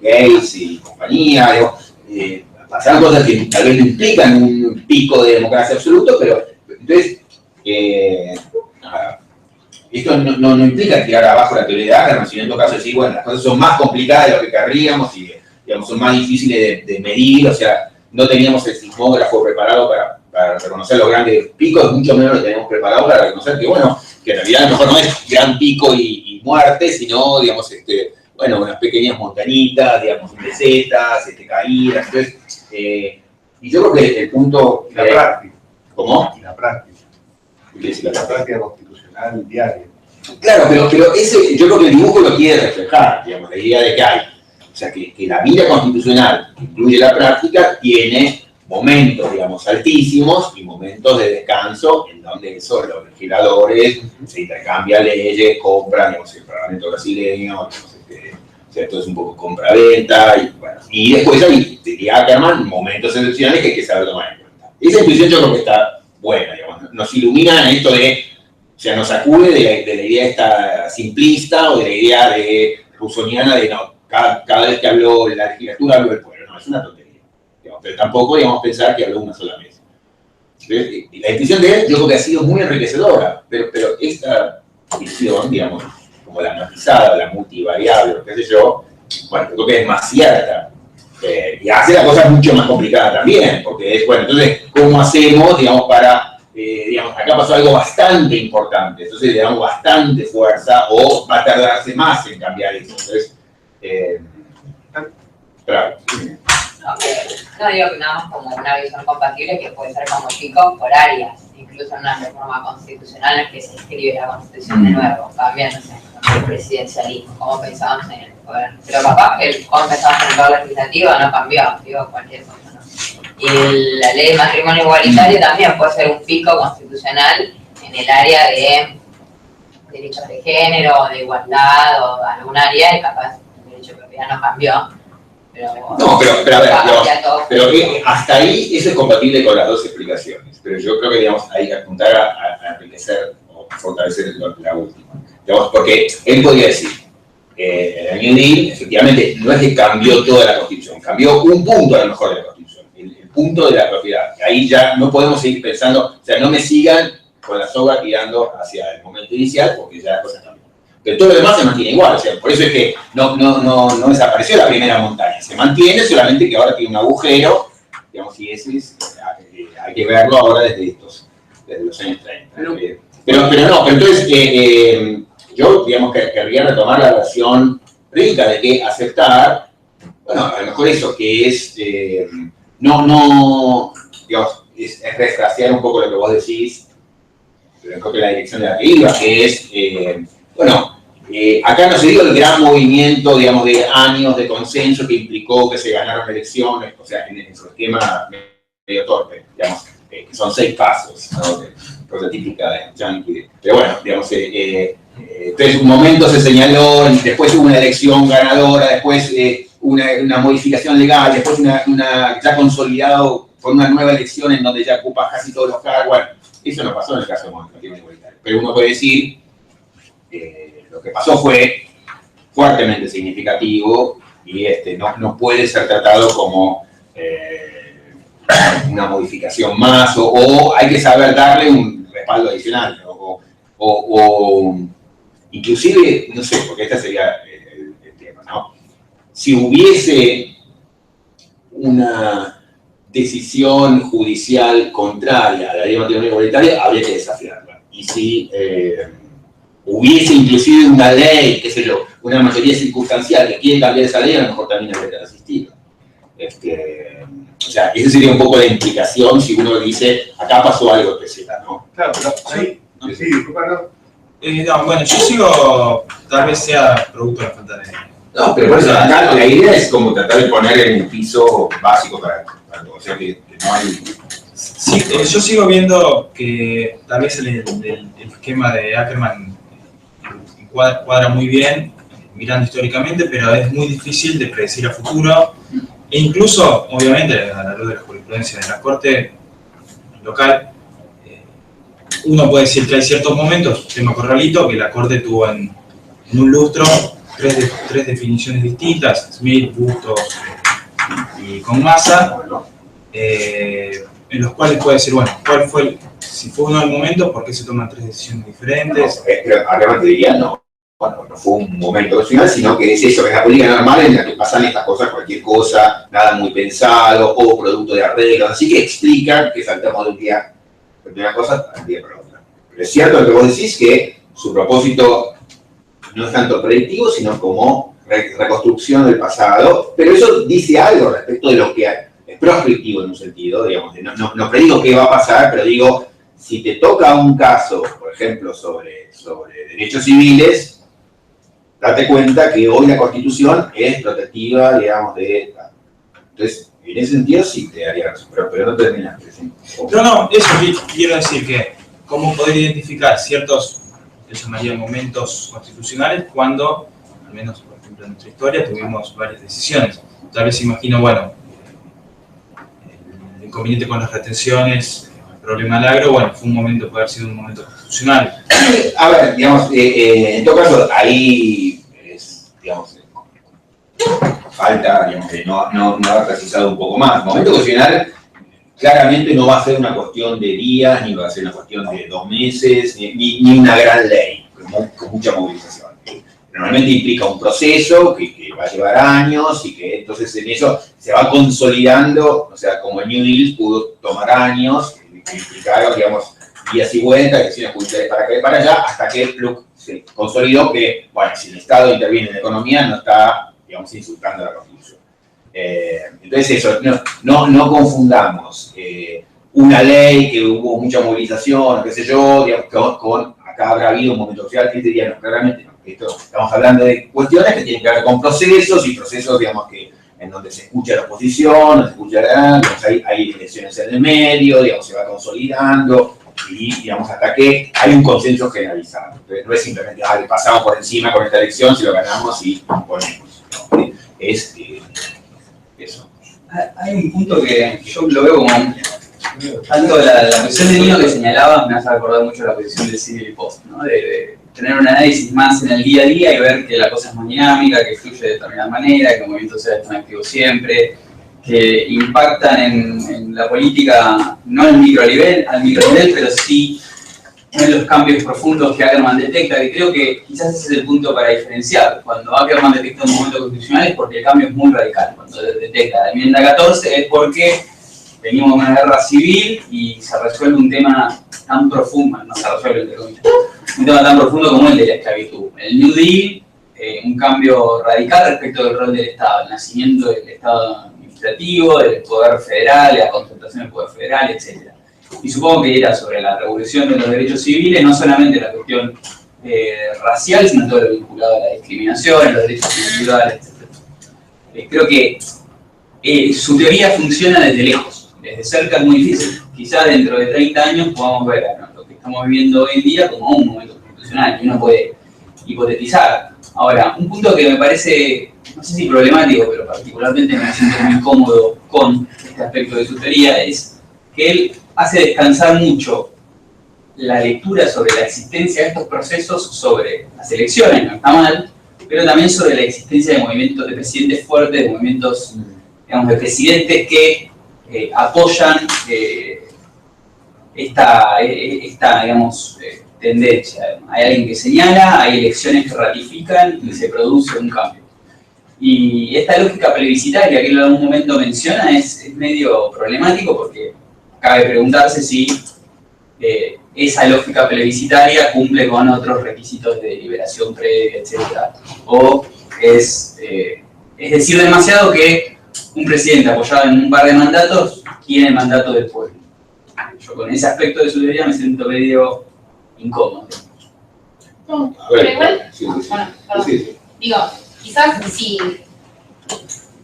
Gates y compañía, digamos, pasaron cosas que tal vez no implican un pico de democracia absoluto, pero entonces, esto no implica tirar abajo la teoría de Ackerman, sino en todo caso decir, bueno, las cosas son más complicadas de lo que querríamos y, digamos, son más difíciles de medir, o sea, no teníamos el sismógrafo preparado para reconocer los grandes picos, mucho menos lo tenemos preparado para reconocer que, bueno, que en realidad a lo mejor no es gran pico y muerte, sino, digamos, bueno, unas pequeñas montañitas, digamos, mesetas, caídas, entonces, y yo creo que el punto... La práctica. ¿Cómo? Y la práctica. La práctica constitucional diaria. Claro, pero ese, yo creo que el dibujo lo quiere reflejar, digamos, la idea de que hay. O sea, que la vida constitucional, que incluye la práctica, tiene momentos, digamos, altísimos y momentos de descanso en donde eso, los legisladores se intercambian leyes, compran, digamos, el Parlamento brasileño, digamos, o sea, esto es un poco compra-venta, y bueno, y después hay, diría Ackerman, momentos excepcionales que hay que saber tomar en cuenta. Esa intuición yo creo que está buena, digamos, nos ilumina en esto de, o sea, nos sacude de la idea esta simplista o de la idea de rusoniana de no, cada vez que habló la legislatura habló del pueblo, no, es una tontería. Digamos, pero tampoco, digamos, pensar que habló una sola vez. La intuición de él yo creo que ha sido muy enriquecedora, pero esta visión, digamos, como la matizada, la multivariable, qué sé yo, bueno, creo que es más cierta. Y hace la cosa mucho más complicada también, porque es, bueno, entonces, ¿cómo hacemos, digamos, para, digamos, acá pasó algo bastante importante, entonces le damos bastante fuerza, o va a tardarse más en cambiar eso? Entonces, claro. No digo que nada más como una visión compatible que puede ser como chicos por áreas, incluso en una reforma constitucional es que se escribe la constitución de nuevo, también, no sé, el presidencialismo, como pensábamos en el poder. Pero capaz que como pensábamos en el poder legislativo no cambió, digo cualquier cosa, ¿no? Y la ley de matrimonio igualitario también puede ser un pico constitucional en el área de derechos de género, o de igualdad, o algún área, y capaz el derecho de propiedad no cambió. No, pero a ver, pero hasta ahí eso es compatible con las dos explicaciones, pero yo creo que, digamos, hay que apuntar a enriquecer o fortalecer la última. Digamos, porque él podría decir, el New Deal, efectivamente, no es que cambió toda la Constitución, cambió un punto a lo mejor de la Constitución, el punto de la propiedad. Ahí ya no podemos seguir pensando, o sea, no me sigan con la soga tirando hacia el momento inicial, porque ya las cosas cambian. Pero todo lo demás se mantiene igual, o sea, por eso es que no desapareció la primera montaña, se mantiene, solamente que ahora tiene un agujero, digamos, y ese es, hay que verlo ahora desde los años 30. Pero entonces, yo, digamos, que querría retomar la versión rica de que aceptar, bueno, a lo mejor eso, que es, digamos, es refrasear un poco lo que vos decís, pero creo que la dirección de la que iba, que es, acá no se dio el gran movimiento, digamos, de años de consenso que implicó que se ganaron elecciones, o sea, en su esquema medio torpe, digamos, que son 6 pasos, ¿no? Cosa típica de Yankee. Pero bueno, digamos, entonces un momento se señaló, después hubo una elección ganadora, después una modificación legal, después ya consolidado por una nueva elección en donde ya ocupa casi todos los cargos. Bueno, eso no pasó en el caso de Movimiento Igualitario. Pero uno puede decir, lo que pasó fue fuertemente significativo y no puede ser tratado como una modificación más, o hay que saber darle un respaldo adicional, o inclusive, no sé, porque este sería el tema, ¿no? Si hubiese una decisión judicial contraria a la ley de matrimonio igualitario, habría que desafiarla. Y si hubiese inclusive una ley, qué sé yo, una mayoría circunstancial que quiere cambiar esa ley, a lo mejor también habría que resistirla. O sea, esa sería un poco la implicación si uno dice, acá pasó algo especial, ¿no? Claro, pero ahí, sí, disculpalo. No, bueno, yo sigo, tal vez sea producto de la falta de... No, pero por eso acá la idea es como tratar de poner en un piso básico para todo, o sea que no hay... Sí, yo sigo viendo que tal vez el esquema de Ackerman cuadra muy bien, mirando históricamente, pero es muy difícil de predecir a futuro. E incluso, obviamente, a la luz de la jurisprudencia de la Corte local, uno puede decir que hay ciertos momentos, tema Corralito, que la Corte tuvo en un lustro tres definiciones distintas, Smith, Bustos y con Massa, en los cuales puede decir, bueno, ¿cuál fue si fue uno del momento, por qué se toman 3 decisiones diferentes? Pero Ackerman te diría, no fue un momento final, sino que es eso, es la política normal en la que pasan estas cosas, cualquier cosa, nada muy pensado, o producto de arreglos, así que explican que saltamos de una cosa al día para otra. Pero es cierto lo que vos decís, que su propósito no es tanto predictivo, sino como reconstrucción del pasado, pero eso dice algo respecto de lo que es prospectivo en un sentido, digamos, no predigo qué va a pasar, pero digo, si te toca un caso, por ejemplo, sobre derechos civiles, date cuenta que hoy la Constitución es protectiva, digamos, de... Entonces, en ese sentido sí te daría razón, pero no terminaste. ¿Sí? No, eso quiero decir que cómo poder identificar ciertos, que llamaría momentos constitucionales, cuando, al menos por ejemplo en nuestra historia, tuvimos varias decisiones. Tal vez imagino, bueno, el inconveniente con las retenciones, el problema del agro, bueno, fue un momento, puede haber sido un momento constitucional. A ver, digamos, en todo caso, ahí es, digamos, falta, digamos, que no haber precisado un poco más. El momento constitucional claramente no va a ser una cuestión de días, ni va a ser una cuestión de 2 meses, ni una gran ley, con mucha movilización. Normalmente implica un proceso que va a llevar años y que entonces en eso se va consolidando, o sea, como el New Deal pudo tomar años, que implicaron, digamos, días y vueltas, elecciones judiciales para acá y para allá, hasta que se consolidó que, bueno, si el Estado interviene en la economía, no está, digamos, insultando a la Constitución. Entonces eso, no confundamos una ley que hubo mucha movilización, qué sé yo, digamos, con acá habrá habido un momento social que diría, no, claramente no. Estamos hablando de cuestiones que tienen que ver con procesos, digamos, que en donde se escucha la oposición, se escucha digamos, hay elecciones en el medio, digamos, se va consolidando, y digamos, hasta que hay un consenso generalizado. Entonces, no es simplemente, pasamos por encima con esta elección, si lo ganamos y ponemos. ¿No? Es eso. Hay un punto que yo lo veo como tanto la posición de Nino que señalaba, me hace recordar mucho la posición de Civil Post, ¿no? De tener un análisis más en el día a día y ver que la cosa es más dinámica, que fluye de determinada manera, que los movimientos sociales están activos siempre, que impactan en la política, no al micro nivel, pero sí uno de los cambios profundos que Ackerman detecta, que creo que quizás ese es el punto para diferenciar. Cuando Ackerman detecta un momento constitucional es porque el cambio es muy radical. Cuando detecta la enmienda 14 es porque venimos de una guerra civil y se resuelve un tema tan profundo, no se resuelve entre comillas, un tema tan profundo como el de la esclavitud. El New Deal, un cambio radical respecto del rol del Estado, el nacimiento del Estado administrativo, del poder federal, la concentración del poder federal, etc. Y supongo que era sobre la revolución de los derechos civiles, no solamente la cuestión racial, sino todo lo vinculado a la discriminación, a los derechos individuales, etc. Creo que su teoría funciona desde lejos, desde cerca es muy difícil. Quizás dentro de 30 años podamos ver lo que estamos viviendo hoy en día como un momento constitucional, y uno puede hipotetizar. Ahora, un punto que me parece, no sé si problemático, pero particularmente me siento muy cómodo con este aspecto de su teoría, es que él hace descansar mucho la lectura sobre la existencia de estos procesos, sobre las elecciones, no está mal, pero también sobre la existencia de movimientos de presidentes fuertes, de movimientos, digamos, de presidentes que apoyan esta digamos, tendencia. Hay alguien que señala, hay elecciones que ratifican y se produce un cambio. Y esta lógica plebiscitaria que él en algún momento menciona es medio problemático porque cabe preguntarse si esa lógica plebiscitaria cumple con otros requisitos de deliberación previa, etc. O es decir demasiado que un presidente apoyado en un par de mandatos tiene el mandato del pueblo. Yo con ese aspecto de su teoría me siento medio incómodo. No, A ver, pero igual, sí. bueno, perdón. Sí. Digo, quizás si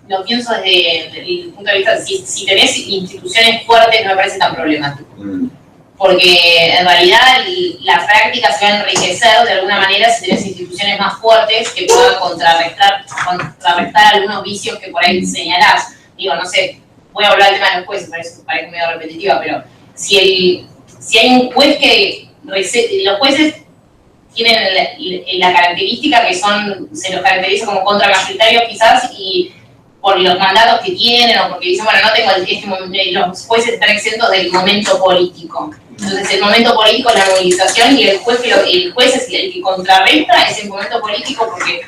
lo pienso desde el punto de vista, si tenés instituciones fuertes no me parece tan problemático. Porque en realidad la práctica se va a enriquecer de alguna manera si tenés instituciones más fuertes que puedan contrarrestar algunos vicios que por ahí señalás. Digo, no sé, voy a hablar del tema de los jueces, parece medio repetitiva, pero si hay un juez que los jueces tienen la característica que se los caracteriza como contramayoritarios quizás y por los mandatos que tienen o porque dicen, bueno, no tengo los jueces están exentos del momento político. Entonces el momento político es la movilización y el juez es el que contrarresta ese momento político porque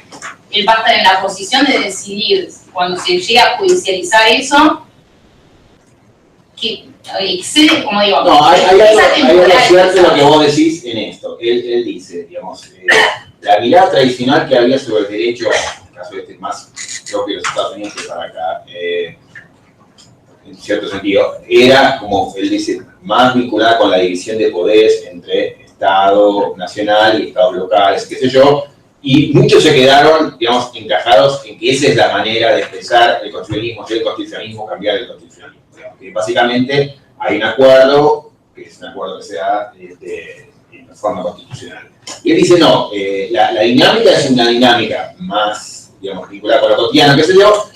él va a estar en la posición de decidir cuando se llega a judicializar eso que excede, como digo, no, hay algo cierto en lo que vos decís en esto. Él dice, digamos, la mirada tradicional que había sobre el derecho, en el caso de este más propio de los Estados Unidos que para acá, en cierto sentido, era, como él dice, más vinculada con la división de poderes entre Estado nacional y Estados locales, qué sé yo, y muchos se quedaron, digamos, encajados en que esa es la manera de expresar el constitucionalismo, cambiar el constitucionalismo. Digamos, que básicamente hay un acuerdo, que es un acuerdo que se da en forma constitucional. Y él dice, no, la dinámica es una dinámica más, digamos, vinculada con lo cotidiano, qué sé yo,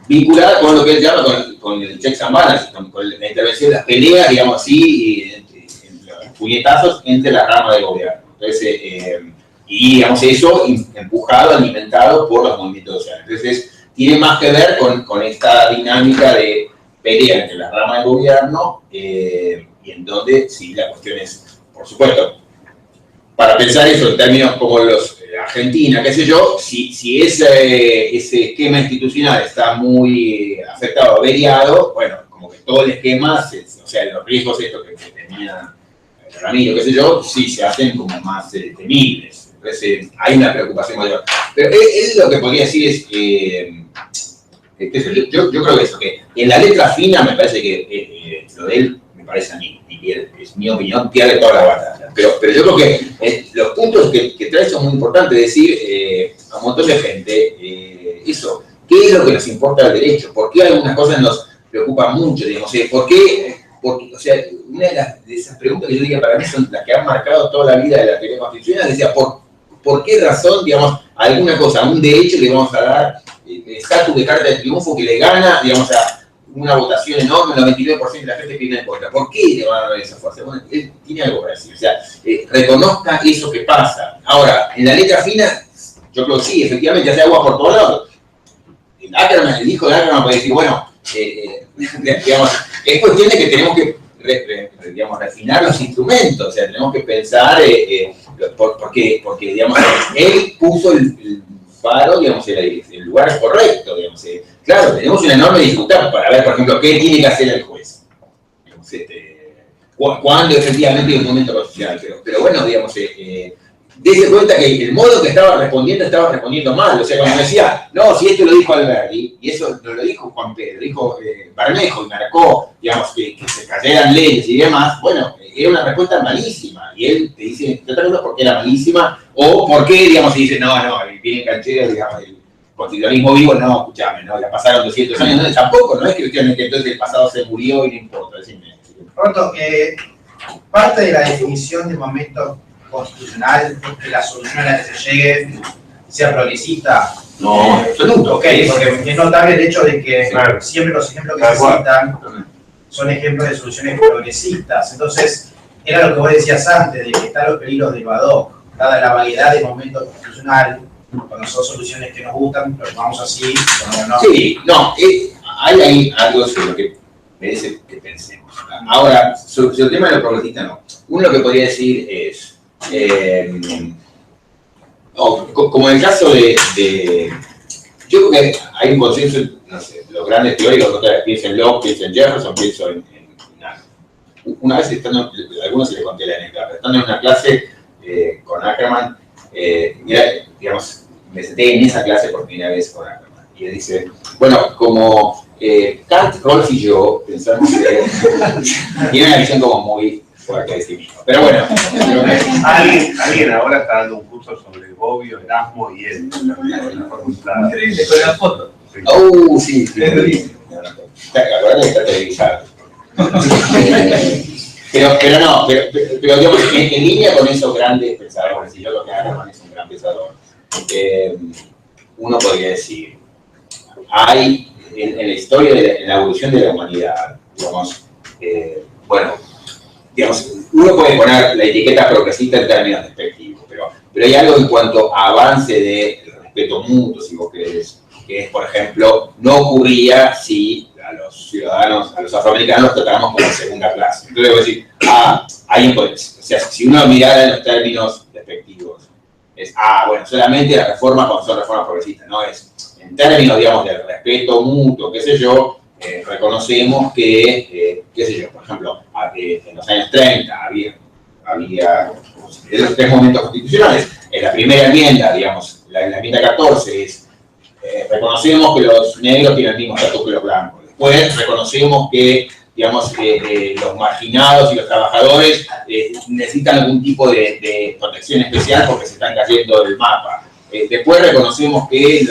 vinculada con lo que él llama con el checks and balances, con la intervención, las peleas, digamos así, los puñetazos entre las ramas del gobierno. Entonces, y digamos eso empujado, alimentado por los movimientos sociales. Entonces, tiene más que ver con esta dinámica de pelea entre las ramas del gobierno y en donde, sí, la cuestión es, por supuesto, para pensar eso en términos como los Argentina, qué sé yo, si ese esquema institucional está muy afectado, averiado, bueno, como que todo el esquema, o sea, los riesgos estos que tenía Ramiro, qué sé yo, sí se hacen como más temibles. Entonces hay una preocupación mayor. Pero él lo que podría decir es, yo creo que eso, que en la letra fina me parece que lo de él, me parece a mí, es mi opinión, pierde toda la batalla. Pero yo creo que los puntos que trae son muy importantes, decir a un montón de gente, eso, ¿qué es lo que nos importa del derecho? ¿Por qué algunas cosas nos preocupan mucho? Digamos, ¿por qué? Porque, o sea, una de esas preguntas que yo diría para mí son las que han marcado toda la vida de la teoría constitucional, decía, ¿por qué razón, digamos, alguna cosa, un derecho le vamos a dar estatus de carta de triunfo que le gana, digamos, a una votación enorme, el 99% de la gente viene en contra? ¿Por qué le van a dar esa fuerza? Bueno, él tiene algo para decir, o sea, reconozca eso que pasa. Ahora, en la letra fina, yo creo que sí, efectivamente, hace agua por todos lados. El hijo de Ackerman puede decir, bueno, digamos, es cuestión de que tenemos que digamos, refinar los instrumentos, o sea, tenemos que pensar, porque, digamos, él puso el faro, digamos, el lugar correcto, digamos. Claro, tenemos una enorme dificultad para ver, por ejemplo, qué tiene que hacer el juez. Digamos, cuándo efectivamente hay un momento constitucional, pero bueno, digamos, dése cuenta que el modo que estaba respondiendo mal. O sea, cuando decía, no, si esto lo dijo Alberti, y eso no lo dijo Juan Pedro, dijo Bermejo y marcó, digamos, que se cayeran leyes y demás, bueno, era una respuesta malísima. Y él te dice, tratando porque era malísima, o porque, digamos, y dice, no, viene Canchero, digamos, el constitucionalismo vivo, no, escuchame, no, ya pasaron 200 años, no, tampoco, no es que entonces el pasado se murió y no importa, decime. Roberto, parte de la definición de momento constitucional es que la solución a la que se llegue sea progresista. No, absoluto. Ok, porque es notable el hecho de que siempre los ejemplos que se citan son ejemplos de soluciones progresistas. Entonces, era lo que vos decías antes, de que están los peligros del Badoc, dada la variedad de momento constitucional, cuando son soluciones que nos gustan, lo tomamos así, cuando no. Sí, no, hay ahí algo sobre lo que merece que pensemos. Ahora, sobre el tema de lo progresista, no. Uno lo que podría decir es, como en el caso yo creo que hay un consenso, no sé, los grandes teóricos, pienso en Locke, pienso en Jefferson, pienso en una vez estando, a algunos se les conté la anécdota, estando en una clase con Ackerman, digamos, me senté en esa clase por primera vez con Ackerman, y él dice, bueno, como Kant, Rawls y yo pensamos que tiene una visión como muy fuerte de sí mismo. Pero bueno. Alguien ahora está dando un curso sobre Bobbio, Erasmo y él. Increíble, con la foto. Sí, acordate que está televisado. Pero digamos, en línea con esos grandes pensadores, y yo creo que Ackerman es un gran pensador, uno podría decir, hay en la historia, en la evolución de la humanidad, digamos, digamos, uno puede poner la etiqueta progresista en términos despectivos, pero hay algo en cuanto a avance del respeto mutuo, si vos querés, que es, por ejemplo, no ocurría si a los ciudadanos, a los afroamericanos los tratáramos como segunda clase. Entonces, voy a decir, o sea, si uno mirara en los términos despectivos, es, bueno, solamente las reformas cuando son reformas progresistas, no es, en términos, digamos, del respeto mutuo, qué sé yo, reconocemos que, qué sé yo, por ejemplo, en los años 30 había los tres momentos constitucionales. En la primera enmienda, digamos, la enmienda 14 es, reconocemos que los negros tienen el mismo estatus que los blancos. Después reconocemos que, digamos, los marginados y los trabajadores necesitan algún tipo de protección especial porque se están cayendo del mapa. Después reconocemos que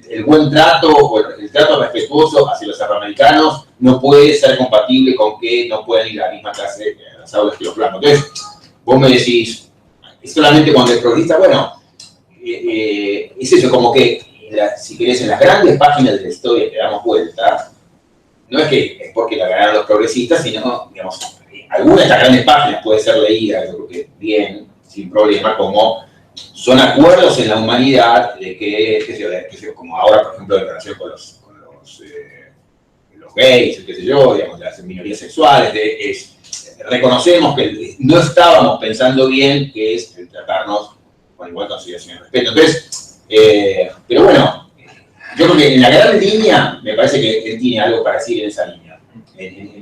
el buen trato o el trato respetuoso hacia los afroamericanos no puede ser compatible con que no puedan ir a la misma clase a las aulas que los blancos. Entonces, vos me decís, solamente cuando es progresista, bueno, es eso, como que, si querés, en las grandes páginas de la historia que damos vuelta, no es que es porque la ganaron los progresistas, sino, digamos, alguna de estas grandes páginas puede ser leída, yo creo que bien, sin problema, como son acuerdos en la humanidad de que como ahora, por ejemplo, en relación con los gays, qué sé yo, digamos, las minorías sexuales, reconocemos que no estábamos pensando bien, que es el tratarnos con igual consideración y respeto. Entonces, pero bueno, yo creo que en la gran línea me parece que él tiene algo para decir en esa línea, de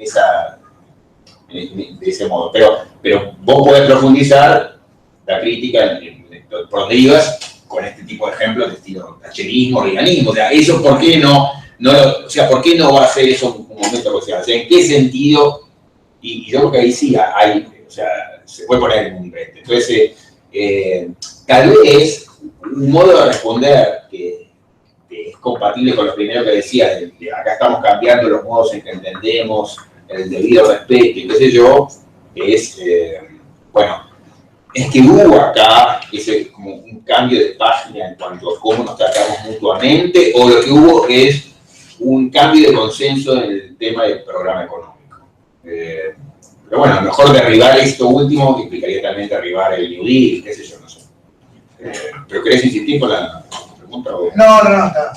ese modo. Pero vos podés profundizar la crítica por donde ibas con este tipo de ejemplos de estilo thatcherismo, reaganismo. O sea, eso, ¿por qué ¿por qué no va a ser eso un momento social? O sea, ¿en qué sentido? Y yo creo que ahí sí se puede poner en un brete. Entonces, tal vez un modo de responder que es compatible con lo primero que decía, de acá estamos cambiando los modos en que entendemos el debido respeto y qué sé yo, es, es que hubo acá como un cambio de página en cuanto a cómo nos tratamos mutuamente, o lo que hubo es un cambio de consenso en el tema del programa económico. Pero bueno, a lo mejor derribar esto último implicaría también derribar el New Deal, qué sé yo, no sé. ¿Pero querés insistir con la pregunta? No, está.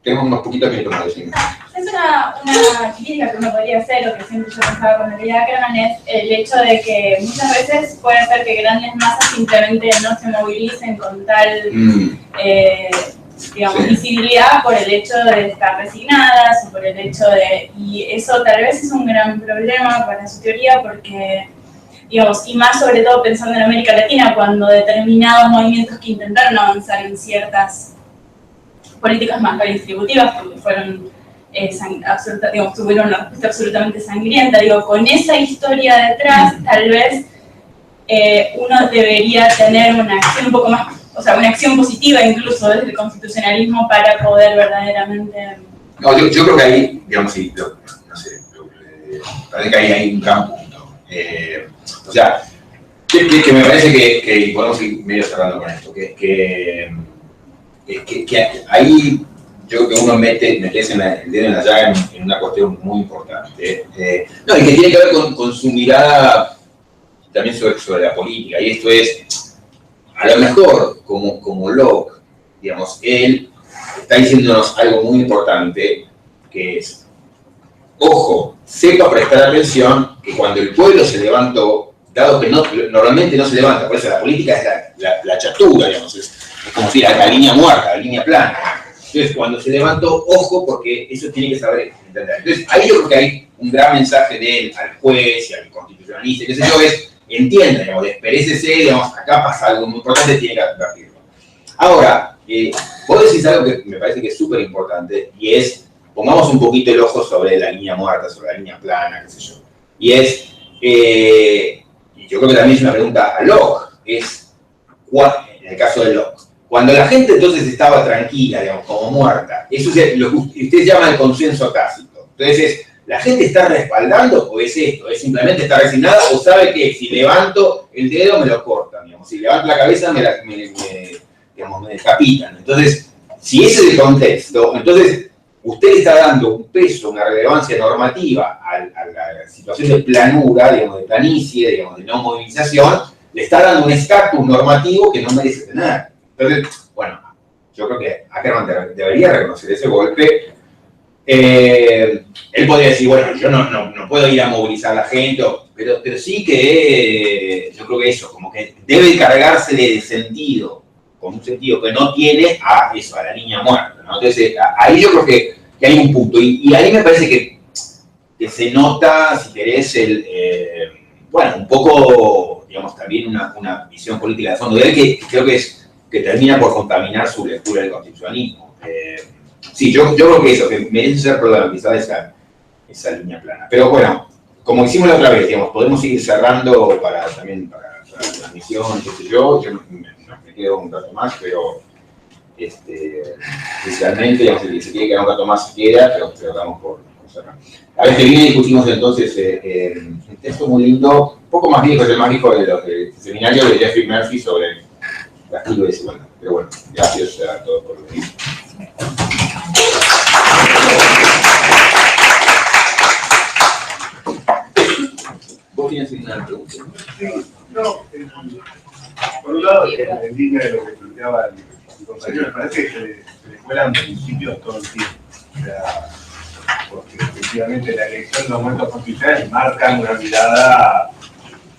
Tenemos unos poquitos minutos más de cine. Es Después una crítica que uno podría hacer, o que siempre yo pensaba cuando leía Ackerman, es el hecho de que muchas veces puede ser que grandes masas simplemente no se movilicen con tal digamos, visibilidad por el hecho de estar resignadas o por el hecho de... Y eso tal vez es un gran problema para su teoría porque, digamos, y más sobre todo pensando en América Latina, cuando determinados movimientos que intentaron avanzar en ciertas políticas más redistributivas, porque fueron, digamos, tuvieron una respuesta absolutamente sangrienta, digo, con esa historia detrás, tal vez uno debería tener una acción un poco más, o sea, una acción positiva incluso desde el constitucionalismo para poder verdaderamente... No, yo creo que ahí, digamos, sí, no sé, parece que ahí hay un gran punto. O sea, que me parece que podemos ir medio cerrando con esto, que ahí yo creo que uno mete el dedo en la llaga en una cuestión muy importante. No, y que tiene que ver con su mirada también sobre la política, y esto es, a lo mejor, como Locke, digamos, él está diciéndonos algo muy importante, que es, ojo, sepa prestar atención que cuando el pueblo se levantó, dado que normalmente no se levanta, por eso la política es la chatura, digamos, es como si la línea muerta, la línea plana. Entonces, cuando se levantó, ojo, porque eso tiene que saber entender. Entonces, ahí yo creo que hay un gran mensaje de él al juez y al constitucionalista, qué sé yo, es, entienda, digamos, desperécese, digamos, acá pasa algo muy importante, tiene que advertirlo. Ahora, vos decís algo que me parece que es súper importante, y es, pongamos un poquito el ojo sobre la línea muerta, sobre la línea plana, qué sé yo. Y es, y yo creo que también es una pregunta a Locke, es, en el caso de Locke, cuando la gente entonces estaba tranquila, digamos, como muerta, eso es lo que ustedes llaman el consenso tácito. Entonces, ¿la gente está respaldando o es esto? ¿Es simplemente estar resignada o sabe que si levanto el dedo me lo cortan? Digamos, si levanto la cabeza me decapitan. Entonces, si ese es el contexto, entonces usted está dando un peso, una relevancia normativa a la situación de planura, digamos, de planicie, digamos, de no movilización, le está dando un estatus normativo que no merece tener. Entonces, bueno, yo creo que Ackerman debería reconocer ese golpe. Él podría decir, bueno, yo no puedo ir a movilizar a la gente, pero sí que yo creo que eso, como que debe cargarse de sentido, con un sentido que no tiene a eso, a la línea muerta, ¿no? Entonces, ahí yo creo que hay un punto, y ahí me parece que se nota, si querés, bueno, un poco, digamos, también una visión política de fondo de él que creo que termina por contaminar su lectura del constitucionalismo. Sí, yo creo que eso, que merece ser problematizada esa línea plana. Pero bueno, como hicimos la otra vez, digamos, podemos ir cerrando también para la transmisión, qué sé yo me quedo un rato más, pero inicialmente, digamos, si se quiere quedar un rato más se queda, pero damos por cerrar. La vez que viene discutimos entonces un texto muy lindo, un poco más viejo, es el más viejo del seminario de Jeffrey Murphy sobre castigo y desigualdad. Pero bueno, gracias a todos por venir. ¿Vos tienes una pregunta? Sí, no, por un lado, en línea de lo que planteaba el compañero, me parece que se le cuelan principios todo el tiempo. O sea, porque efectivamente la elección de los momentos constitucionales marcan una mirada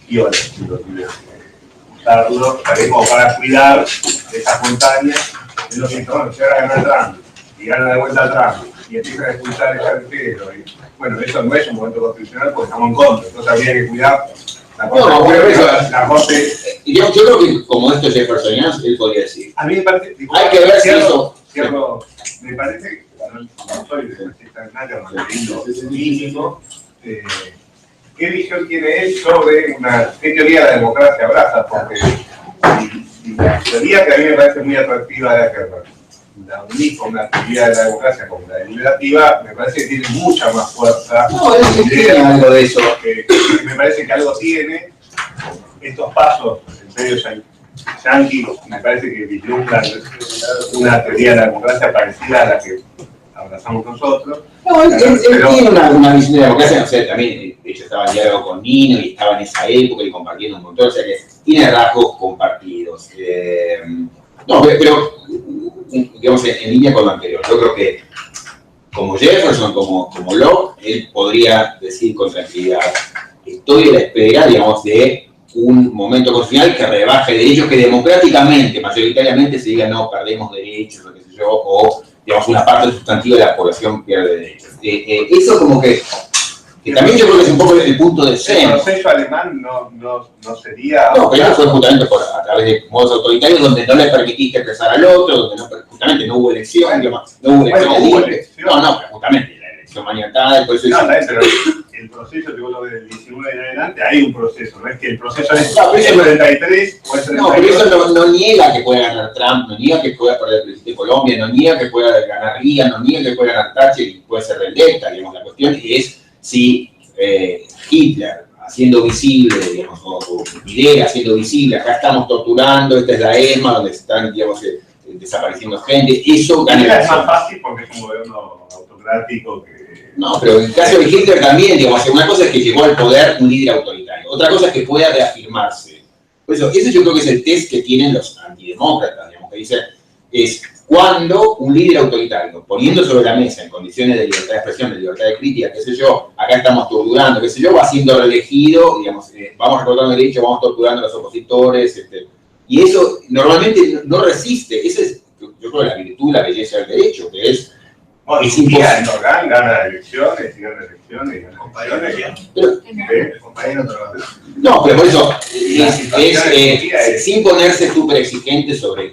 viola, si lo tuviera que usarlo, como para cuidar de esas montañas, es lo que bueno, se ahora ganar Trump, y gana de vuelta a Trump, y empiezan a expulsar el cartero, y bueno, eso no es un momento constitucional porque estamos en contra, entonces habría que cuidar la corte. Yo creo que como esto es Jeffersoniano, él podría decir. A mí me parece, hay que ver si eso. Me parece que no soy de nada, no mínimo. ¿Qué visión tiene él sobre qué teoría de la democracia abraza? Porque la teoría que a mí me parece muy atractiva de Ackerman, la unir con la teoría de la democracia como la deliberativa, me parece que tiene mucha más fuerza. No, tiene algo de eso. Me parece que algo tiene. Estos pasos en medio yanqui, me parece que vislumbran una teoría de la democracia parecida a la que abrazamos nosotros. No, él tiene una visión de la democracia, no sé, también, de hecho estaba en diálogo con Nino y estaba en esa época y compartiendo un montón, o sea que tiene rasgos compartidos. No, pero digamos, en línea con lo anterior, yo creo que como Jefferson, como Locke, él podría decir con tranquilidad, estoy a la espera, digamos, de un momento constitucional que rebaje derechos, que democráticamente, mayoritariamente se diga, no, perdemos derechos, o qué sé yo, o, digamos, una parte sustantiva de la población pierde derechos. Eso como que también yo creo que es un poco el punto de Sen. El proceso alemán no sería... No, pero eso fue justamente a través de modos autoritarios donde no le permitiste expresar al otro, donde justamente no hubo elección, digamos, no hubo elección. Bueno, hubo elección. No, pero justamente la elección maniatada, por eso... No, pero el proceso que vos lo ves del 19 en adelante, hay un proceso, no es que el proceso es No, pero eso el 33 o el 32. No, pero eso no niega que pueda ganar Trump, no niega que pueda perder el presidente de Colombia, no niega que pueda ganar Reagan, no niega que pueda ganar Thatcher y puede ser reelecta, digamos, la cuestión es si Hitler, haciendo visible, digamos, o Videla haciendo visible, acá estamos torturando, esta es la ESMA, donde están, digamos, desapareciendo gente, eso gana. Es más fácil porque es un gobierno autocrático que... No, pero en el caso de Hitler también, digamos, una cosa es que llegó al poder un líder autoritario, otra cosa es que pueda reafirmarse. Por eso, ese yo creo que es el test que tienen los antidemócratas, digamos, que dicen, es cuando un líder autoritario, poniendo sobre la mesa en condiciones de libertad de expresión, de libertad de crítica, qué sé yo, acá estamos torturando, qué sé yo, va siendo reelegido, digamos, vamos recortando el derecho, vamos torturando a los opositores, y eso normalmente no resiste, esa es, yo creo, la virtud, la belleza del derecho, que es... Bueno, es imposible. imposible. Gana elecciones, y gana elecciones, y gana elecciones. Compañero, No, pero por eso, sin ponerse súper exigente sobre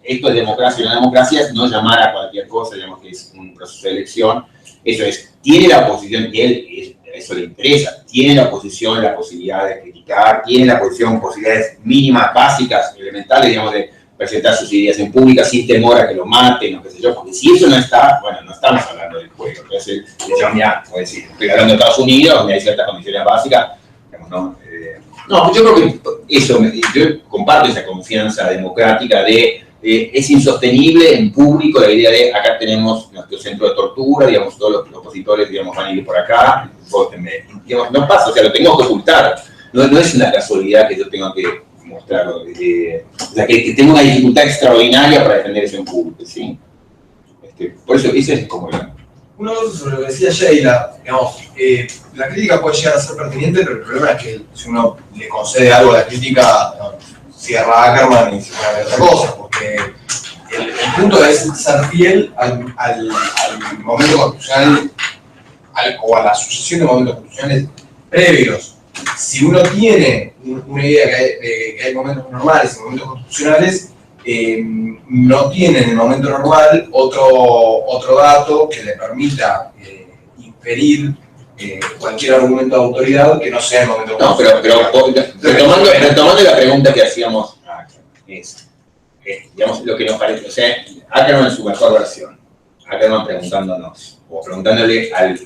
esto es democracia o no democracia, no llamar a cualquier cosa, digamos que es un proceso de elección, eso es, tiene la oposición, y él, eso le interesa, tiene la oposición la posibilidad de criticar, tiene la oposición posibilidades mínimas, básicas, elementales, digamos, de presentar sus ideas en pública sin temor a que lo maten o qué sé yo, porque si eso no está, bueno, no estamos hablando del juego, entonces, ya, puedo decir, estoy hablando de Estados Unidos, donde hay ciertas condiciones básicas, digamos, ¿no? No, yo creo que eso, yo comparto esa confianza democrática de es insostenible en público la idea de acá tenemos nuestro centro de tortura, digamos, todos los opositores, digamos, van a ir por acá, digamos, no pasa, o sea, lo tengo que ocultar, no es una casualidad que yo tenga que mostrarlo, o sea, que tengo una dificultad extraordinaria para defender eso en público, ¿sí? Por eso, ese es como la... Una cosa sobre lo que decía Sheila, digamos, la crítica puede llegar a ser pertinente, pero el problema es que si uno le concede algo a la crítica, no, cierra Ackerman y se pone a ver otra cosa, porque el punto es ser fiel al momento constitucional o a la sucesión de momentos constitucionales previos. Si uno tiene una idea que hay momentos normales y momentos constitucionales, no tiene en el momento normal otro dato que le permita inferir cualquier argumento de autoridad que no sea el momento constitucional. No, pero retomando la pregunta que hacíamos, digamos, lo que nos parece, o sea, Ackerman en su mejor versión, Ackerman preguntándonos, o preguntándole al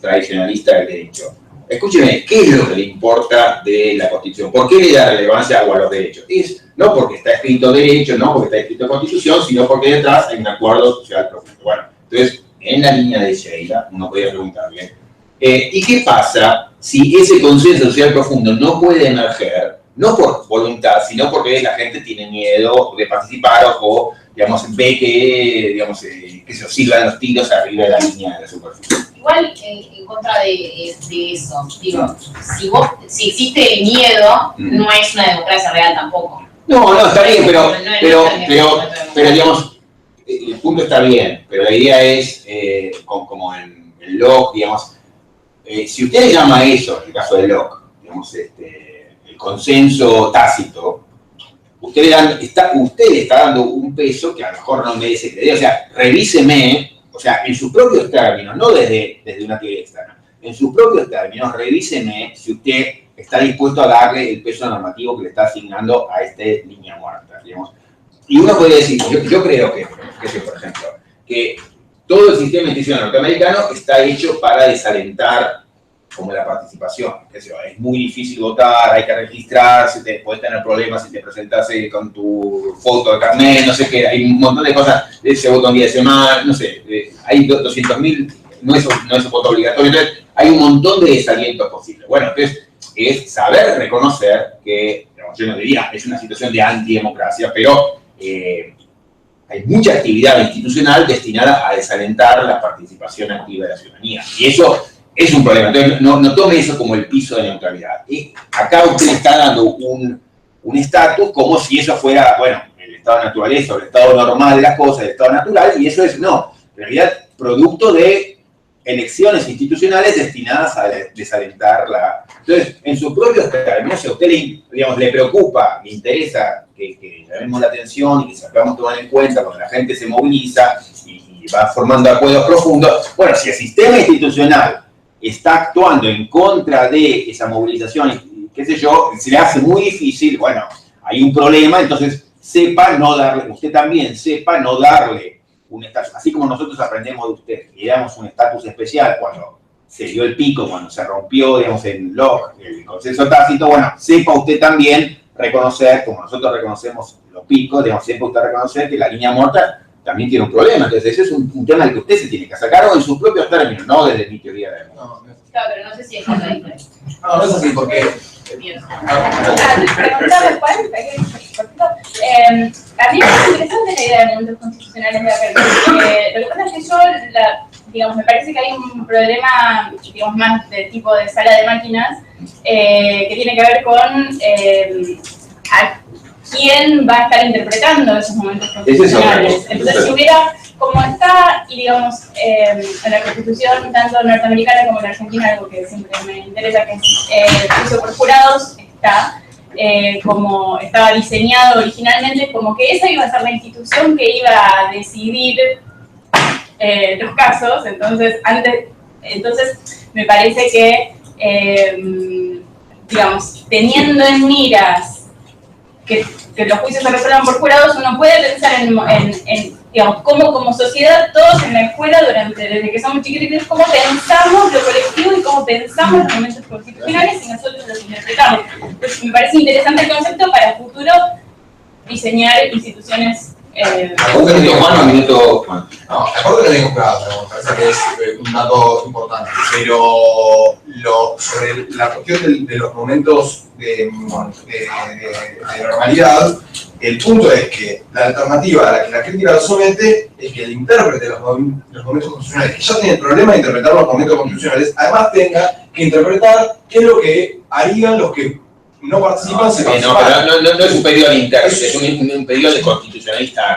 tradicionalista del derecho, escúcheme, ¿qué es lo que le importa de la Constitución? ¿Por qué le da relevancia a los derechos? Es no porque está escrito derecho, no porque está escrito Constitución, sino porque detrás hay un acuerdo social profundo. Bueno, entonces, en la línea de Sheila, uno podría preguntarle, ¿y qué pasa si ese consenso social profundo no puede emerger, no por voluntad, sino porque la gente tiene miedo de participar o digamos, ve que, digamos, que se oscilan los tiros arriba de la línea de la superficie? Igual en contra de eso, digo, si existe el miedo, no es una democracia real tampoco. No, está bien, pero digamos, el punto está bien, pero la idea es, como en Locke, digamos, si usted le llama a eso, en el caso de Locke, digamos, el consenso tácito, usted le está dando un peso que a lo mejor no merece creer, o sea, revíseme, o sea, en sus propios términos, no desde una teoría externa, en sus propios términos, revíseme si usted está dispuesto a darle el peso normativo que le está asignando a esta línea muerta, digamos. Y uno puede decir, yo creo que por ejemplo, que todo el sistema institucional norteamericano está hecho para desalentar como la participación. Es muy difícil votar, hay que registrarse, puedes tener problemas si te presentas con tu foto de carnet, no sé qué, hay un montón de cosas, se vota un día de semana, no sé, hay 200.000, no es un voto obligatorio, entonces hay un montón de desalientos posibles. Bueno, entonces es saber reconocer que, digamos, yo no diría, es una situación de antidemocracia, pero hay mucha actividad institucional destinada a desalentar la participación activa de la ciudadanía. Y eso es un problema. Entonces, no tome eso como el piso de neutralidad. Y acá usted le está dando un estatus como si eso fuera, bueno, el estado de naturaleza o el estado normal de las cosas, el estado natural, y eso es, no, en realidad, producto de elecciones institucionales destinadas a desalentar la... Entonces, en sus propios términos, si a usted le preocupa, le interesa que llamemos la atención y que sepamos tomar en cuenta cuando la gente se moviliza y va formando acuerdos profundos, bueno, si el sistema institucional está actuando en contra de esa movilización, qué sé yo, se le hace muy difícil, bueno, hay un problema, entonces sepa no darle, usted también sepa no darle un estatus, así como nosotros aprendemos de usted, y le damos un estatus especial cuando se dio el pico, cuando se rompió, digamos, el consenso tácito, bueno, sepa usted también reconocer, como nosotros reconocemos los picos, digamos, sepa usted reconocer que la línea muerta también tiene un problema, entonces ese es un tema del que usted se tiene que sacar en sus propios términos, no desde mi teoría de Claro, pero no sé si es la diferencia. No es así, porque... Preguntarle cuál, a mí me parece interesante la idea de elementos constitucionales de Ackerman. Lo que pasa es que yo, digamos, me parece que hay un problema, digamos, más de tipo de sala de máquinas, que tiene que ver con a quién va a estar interpretando esos momentos constitucionales. Entonces, si hubiera, como está, y digamos, en la Constitución, tanto norteamericana como en Argentina, algo que siempre me interesa, que es el juicio por jurados, está como estaba diseñado originalmente, como que esa iba a ser la institución que iba a decidir los casos. Entonces me parece que, digamos, teniendo en miras que los juicios se resuelvan por jurados, uno puede pensar en digamos, cómo como sociedad, todos en la escuela, desde que somos chiquititos, cómo pensamos lo colectivo y cómo pensamos los momentos constitucionales y nosotros los interpretamos. Entonces, me parece interesante el concepto para el futuro diseñar instituciones. ¿Un minuto Juan o un minuto Juan? No, de acuerdo que no tengo claro, pero me parece que es un dato importante. Pero sobre la cuestión de los momentos de normalidad, el punto es que la alternativa a la que la crítica lo somete es que el intérprete de los momentos constitucionales, que ya tiene el problema de interpretar los momentos constitucionales, además tenga que interpretar qué es lo que harían los que no participan. No es un pedido al intérprete, es un pedido de constitucionalista.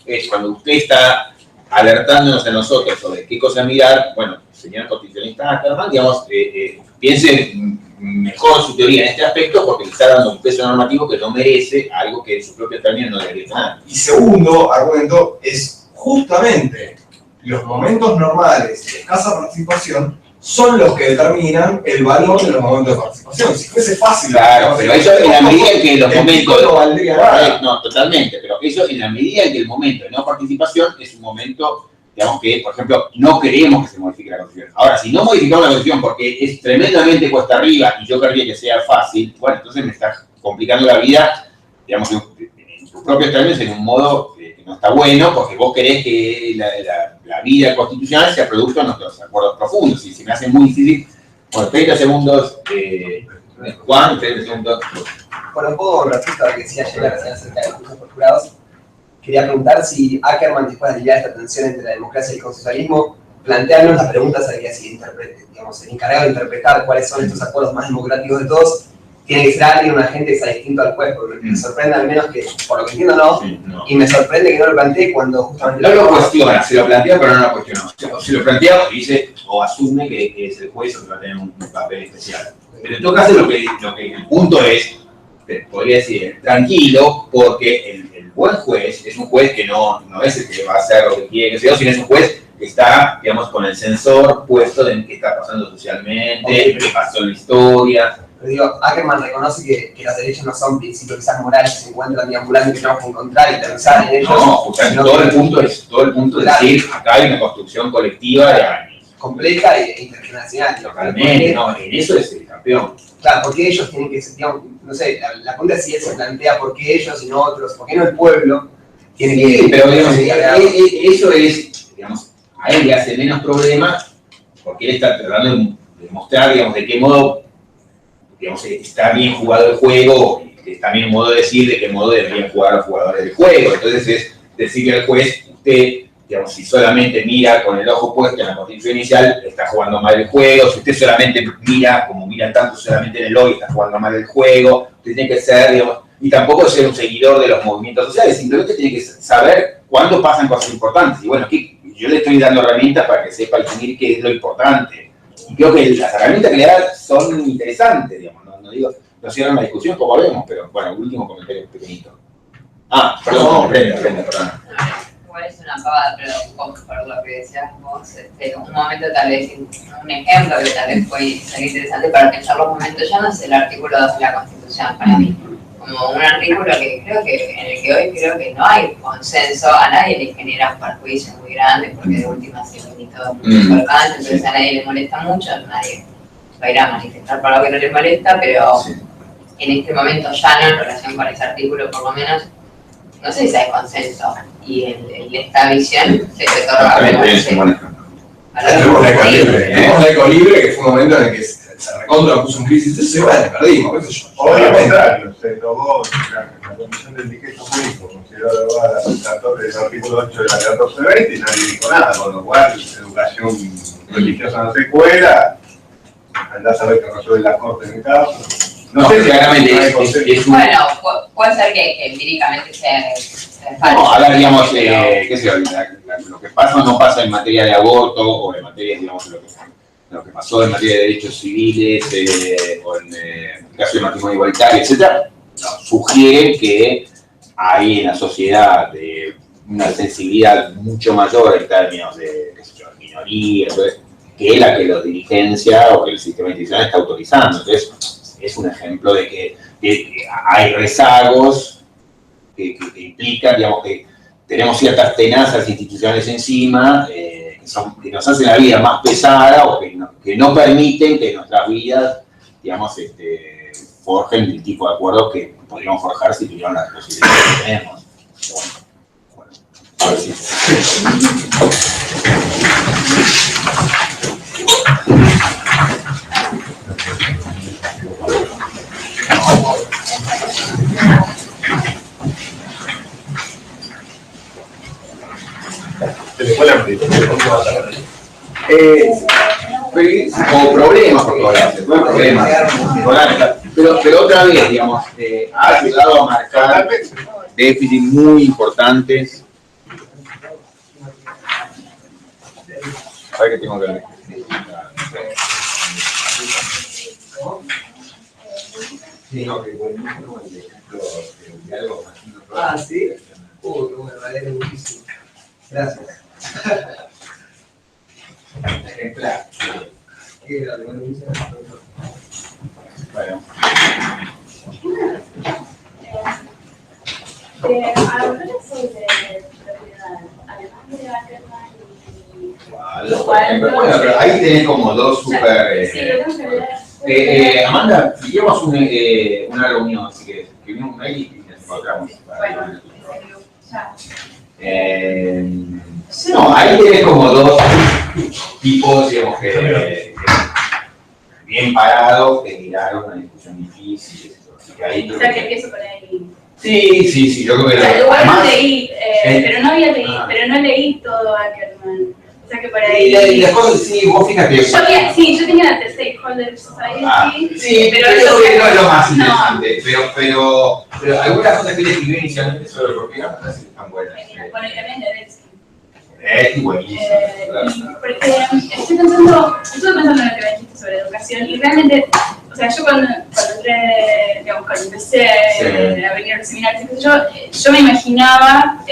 Es cuando usted está alertándonos a nosotros sobre qué cosa mirar, bueno, señor constitucionalista Ackerman, digamos, piense mejor su teoría en este aspecto porque le está dando un peso normativo que no merece algo que en su propio término no debería tener. Y segundo argumento es justamente los momentos normales de escasa participación son los que determinan el valor de los momentos de participación. Si fuese fácil... Claro, pero eso en la medida en que los momentos... No valdría nada. No, totalmente, pero eso en la medida en que el momento de no participación es un momento, digamos que, por ejemplo, no queremos que se modifique la Constitución. Ahora, si no modificamos la Constitución porque es tremendamente cuesta arriba y yo querría que sea fácil, bueno, entonces me está complicando la vida, digamos, en tus propios términos, en un modo que no está bueno, porque vos querés que la vida constitucional sea producto de nuestros acuerdos profundos, y se me hace muy difícil. Bueno, 30 segundos, Juan, 30 segundos. Bueno, un poco respecto a lo que decía ayer recién acerca de los juicios por jurados, quería preguntar si Ackerman, después de lidiar esta tensión entre la democracia y el constitucionalismo, plantearnos las preguntas a que si digamos, el encargado de interpretar cuáles son estos acuerdos más democráticos de todos, tiene que ser alguien, un agente que sea distinto al juez, porque me sorprende al menos que, por lo que entiendo, no, sí, no. Y me sorprende que no lo plantee cuando justamente... No lo cuestiona, se lo plantea, pero no lo cuestiona. Se lo plantea y dice, o asume que es el juez o que va a tener un papel especial. Pero en todo caso, lo que el punto es, podría decir, tranquilo, porque el buen juez es un juez que no es el que va a hacer lo que quiere que sea, sino es un juez que está, digamos, con el sensor puesto en qué está pasando socialmente, qué pasó en la historia. Pero digo, Ackerman reconoce que los derechos no son principios quizás morales que se encuentran deambulando y que tenemos que encontrar y pensar en ellos. No, justamente todo el punto es decir, acá hay una construcción colectiva de años. Compleja e internacional. Totalmente, no, en eso es el campeón. Claro, ¿por qué ellos tienen que ser, digamos, no sé, la pregunta es si él se plantea por qué ellos y no otros, por qué no el pueblo tiene que... Sí, pero digamos, eso es, digamos, a él le hace menos problema porque él está tratando de mostrar, digamos, de qué modo, digamos, está bien jugado el juego, y también un modo de decir de qué modo deberían jugar los jugadores del juego. Entonces decirle al juez, usted, digamos, si solamente mira con el ojo puesto en la constitución inicial, está jugando mal el juego. Si usted solamente mira, como miran tanto solamente en el hoy, está jugando mal el juego. Usted tiene que ser, digamos, y tampoco ser un seguidor de los movimientos sociales, simplemente tiene que saber cuándo pasan cosas importantes. Y bueno, yo le estoy dando herramientas para que sepa distinguir qué es lo importante. Y creo que las herramientas que le da son interesantes, digamos, no digo, no cierran la discusión como vemos, pero bueno, último comentario pequeñito. Perdón, Brenda. Igual es una pavada, pero por lo que decías vos, un momento tal vez, un ejemplo que tal vez puede ser interesante para pensar los momentos ya no es el artículo 2 de la Constitución para mí, como un artículo que creo que, en el que hoy creo que no hay consenso, a nadie le genera perjuicios muy grandes, porque de última se limitó muy importante, entonces a nadie le molesta mucho, nadie va a ir a manifestar para lo que no le molesta, pero en este momento ya no en relación con ese artículo por lo menos, no sé si hay consenso, y esta visión se otorga Tenemos la Ecolibre, que fue un momento en el que se recontra puso en crisis, y bueno, perdimos, qué sé yo. O lo contrario, se logró la Comisión del Digesto Público, consideró derogada el artículo 8 de la 1420 y nadie dijo nada, con lo cual educación religiosa no se cuela, andás a ver qué resuelve la Corte en el caso. No sé, claramente es un... Bueno, puede ser que empíricamente sea falso. No, a ver, digamos, qué sé yo, lo que pasa o no pasa en materia de aborto, o en materia, digamos, lo que pasó en materia de derechos civiles, o en el caso de matrimonio igualitario, etc., sugieren que hay en la sociedad una sensibilidad mucho mayor en términos de, qué sé yo, minoría, que la que los dirigencia o que el sistema institucional está autorizando. Entonces, es un ejemplo de que hay rezagos que implican, digamos, que tenemos ciertas tenazas institucionales encima que nos hacen la vida más pesada o que no permiten que nuestras vidas, digamos, forjen el tipo de acuerdos que podríamos forjar si tuviéramos las posibilidades que tenemos. Bueno, a ver si... o problemas por todas las problemas. Pero otra vez, digamos, ha ayudado a marcar déficits muy importantes. A ver qué tengo que ver. Sí. Bueno, me vale muchísimo. Gracias. Ejemplar. Bueno. Hablar sobre propiedad, además de Ackerman y... Bueno, pero ahí tenés como dos super... Sí, lo tengo que ver. Amanda, digamos una reunión, si querés, que viene un mail y nos encontramos. Bueno, ya. No, ahí tenés como dos tipos, digamos, que bien parados, que miraron una discusión difícil. O sea, que empiezo por ahí. Sí, yo creo que... O sea, igual no leí, pero no leí todo Ackerman. O sea que por ahí... Y las cosas, sí, vos fíjate... Yo tenía la Stakeholder Society. Sí, pero eso no es lo más interesante. Pero algunas cosas que él escribió inicialmente sobre propiedad no están buenas. Bueno, y también de Delsky. Es buenísimo. Porque estuve pensando en lo que me dijiste sobre educación y realmente, o sea, yo cuando entré, digamos, cuando empecé a venir a los seminarios, yo me imaginaba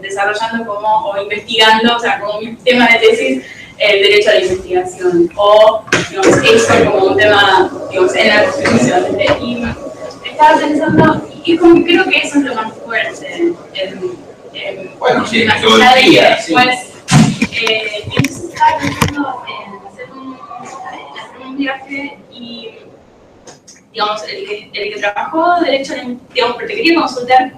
desarrollando o investigando, o sea, como mi tema de tesis, el derecho a la investigación, o, digamos, eso como un tema, digamos, en la Constitución. Y estaba pensando, y como que creo que eso es lo más fuerte. Bueno, sí, más metodología, allá de que, sí. pues, entonces estaba pensando en hacer un viaje y, digamos, el que trabajó derecho, digamos, porque quería consultar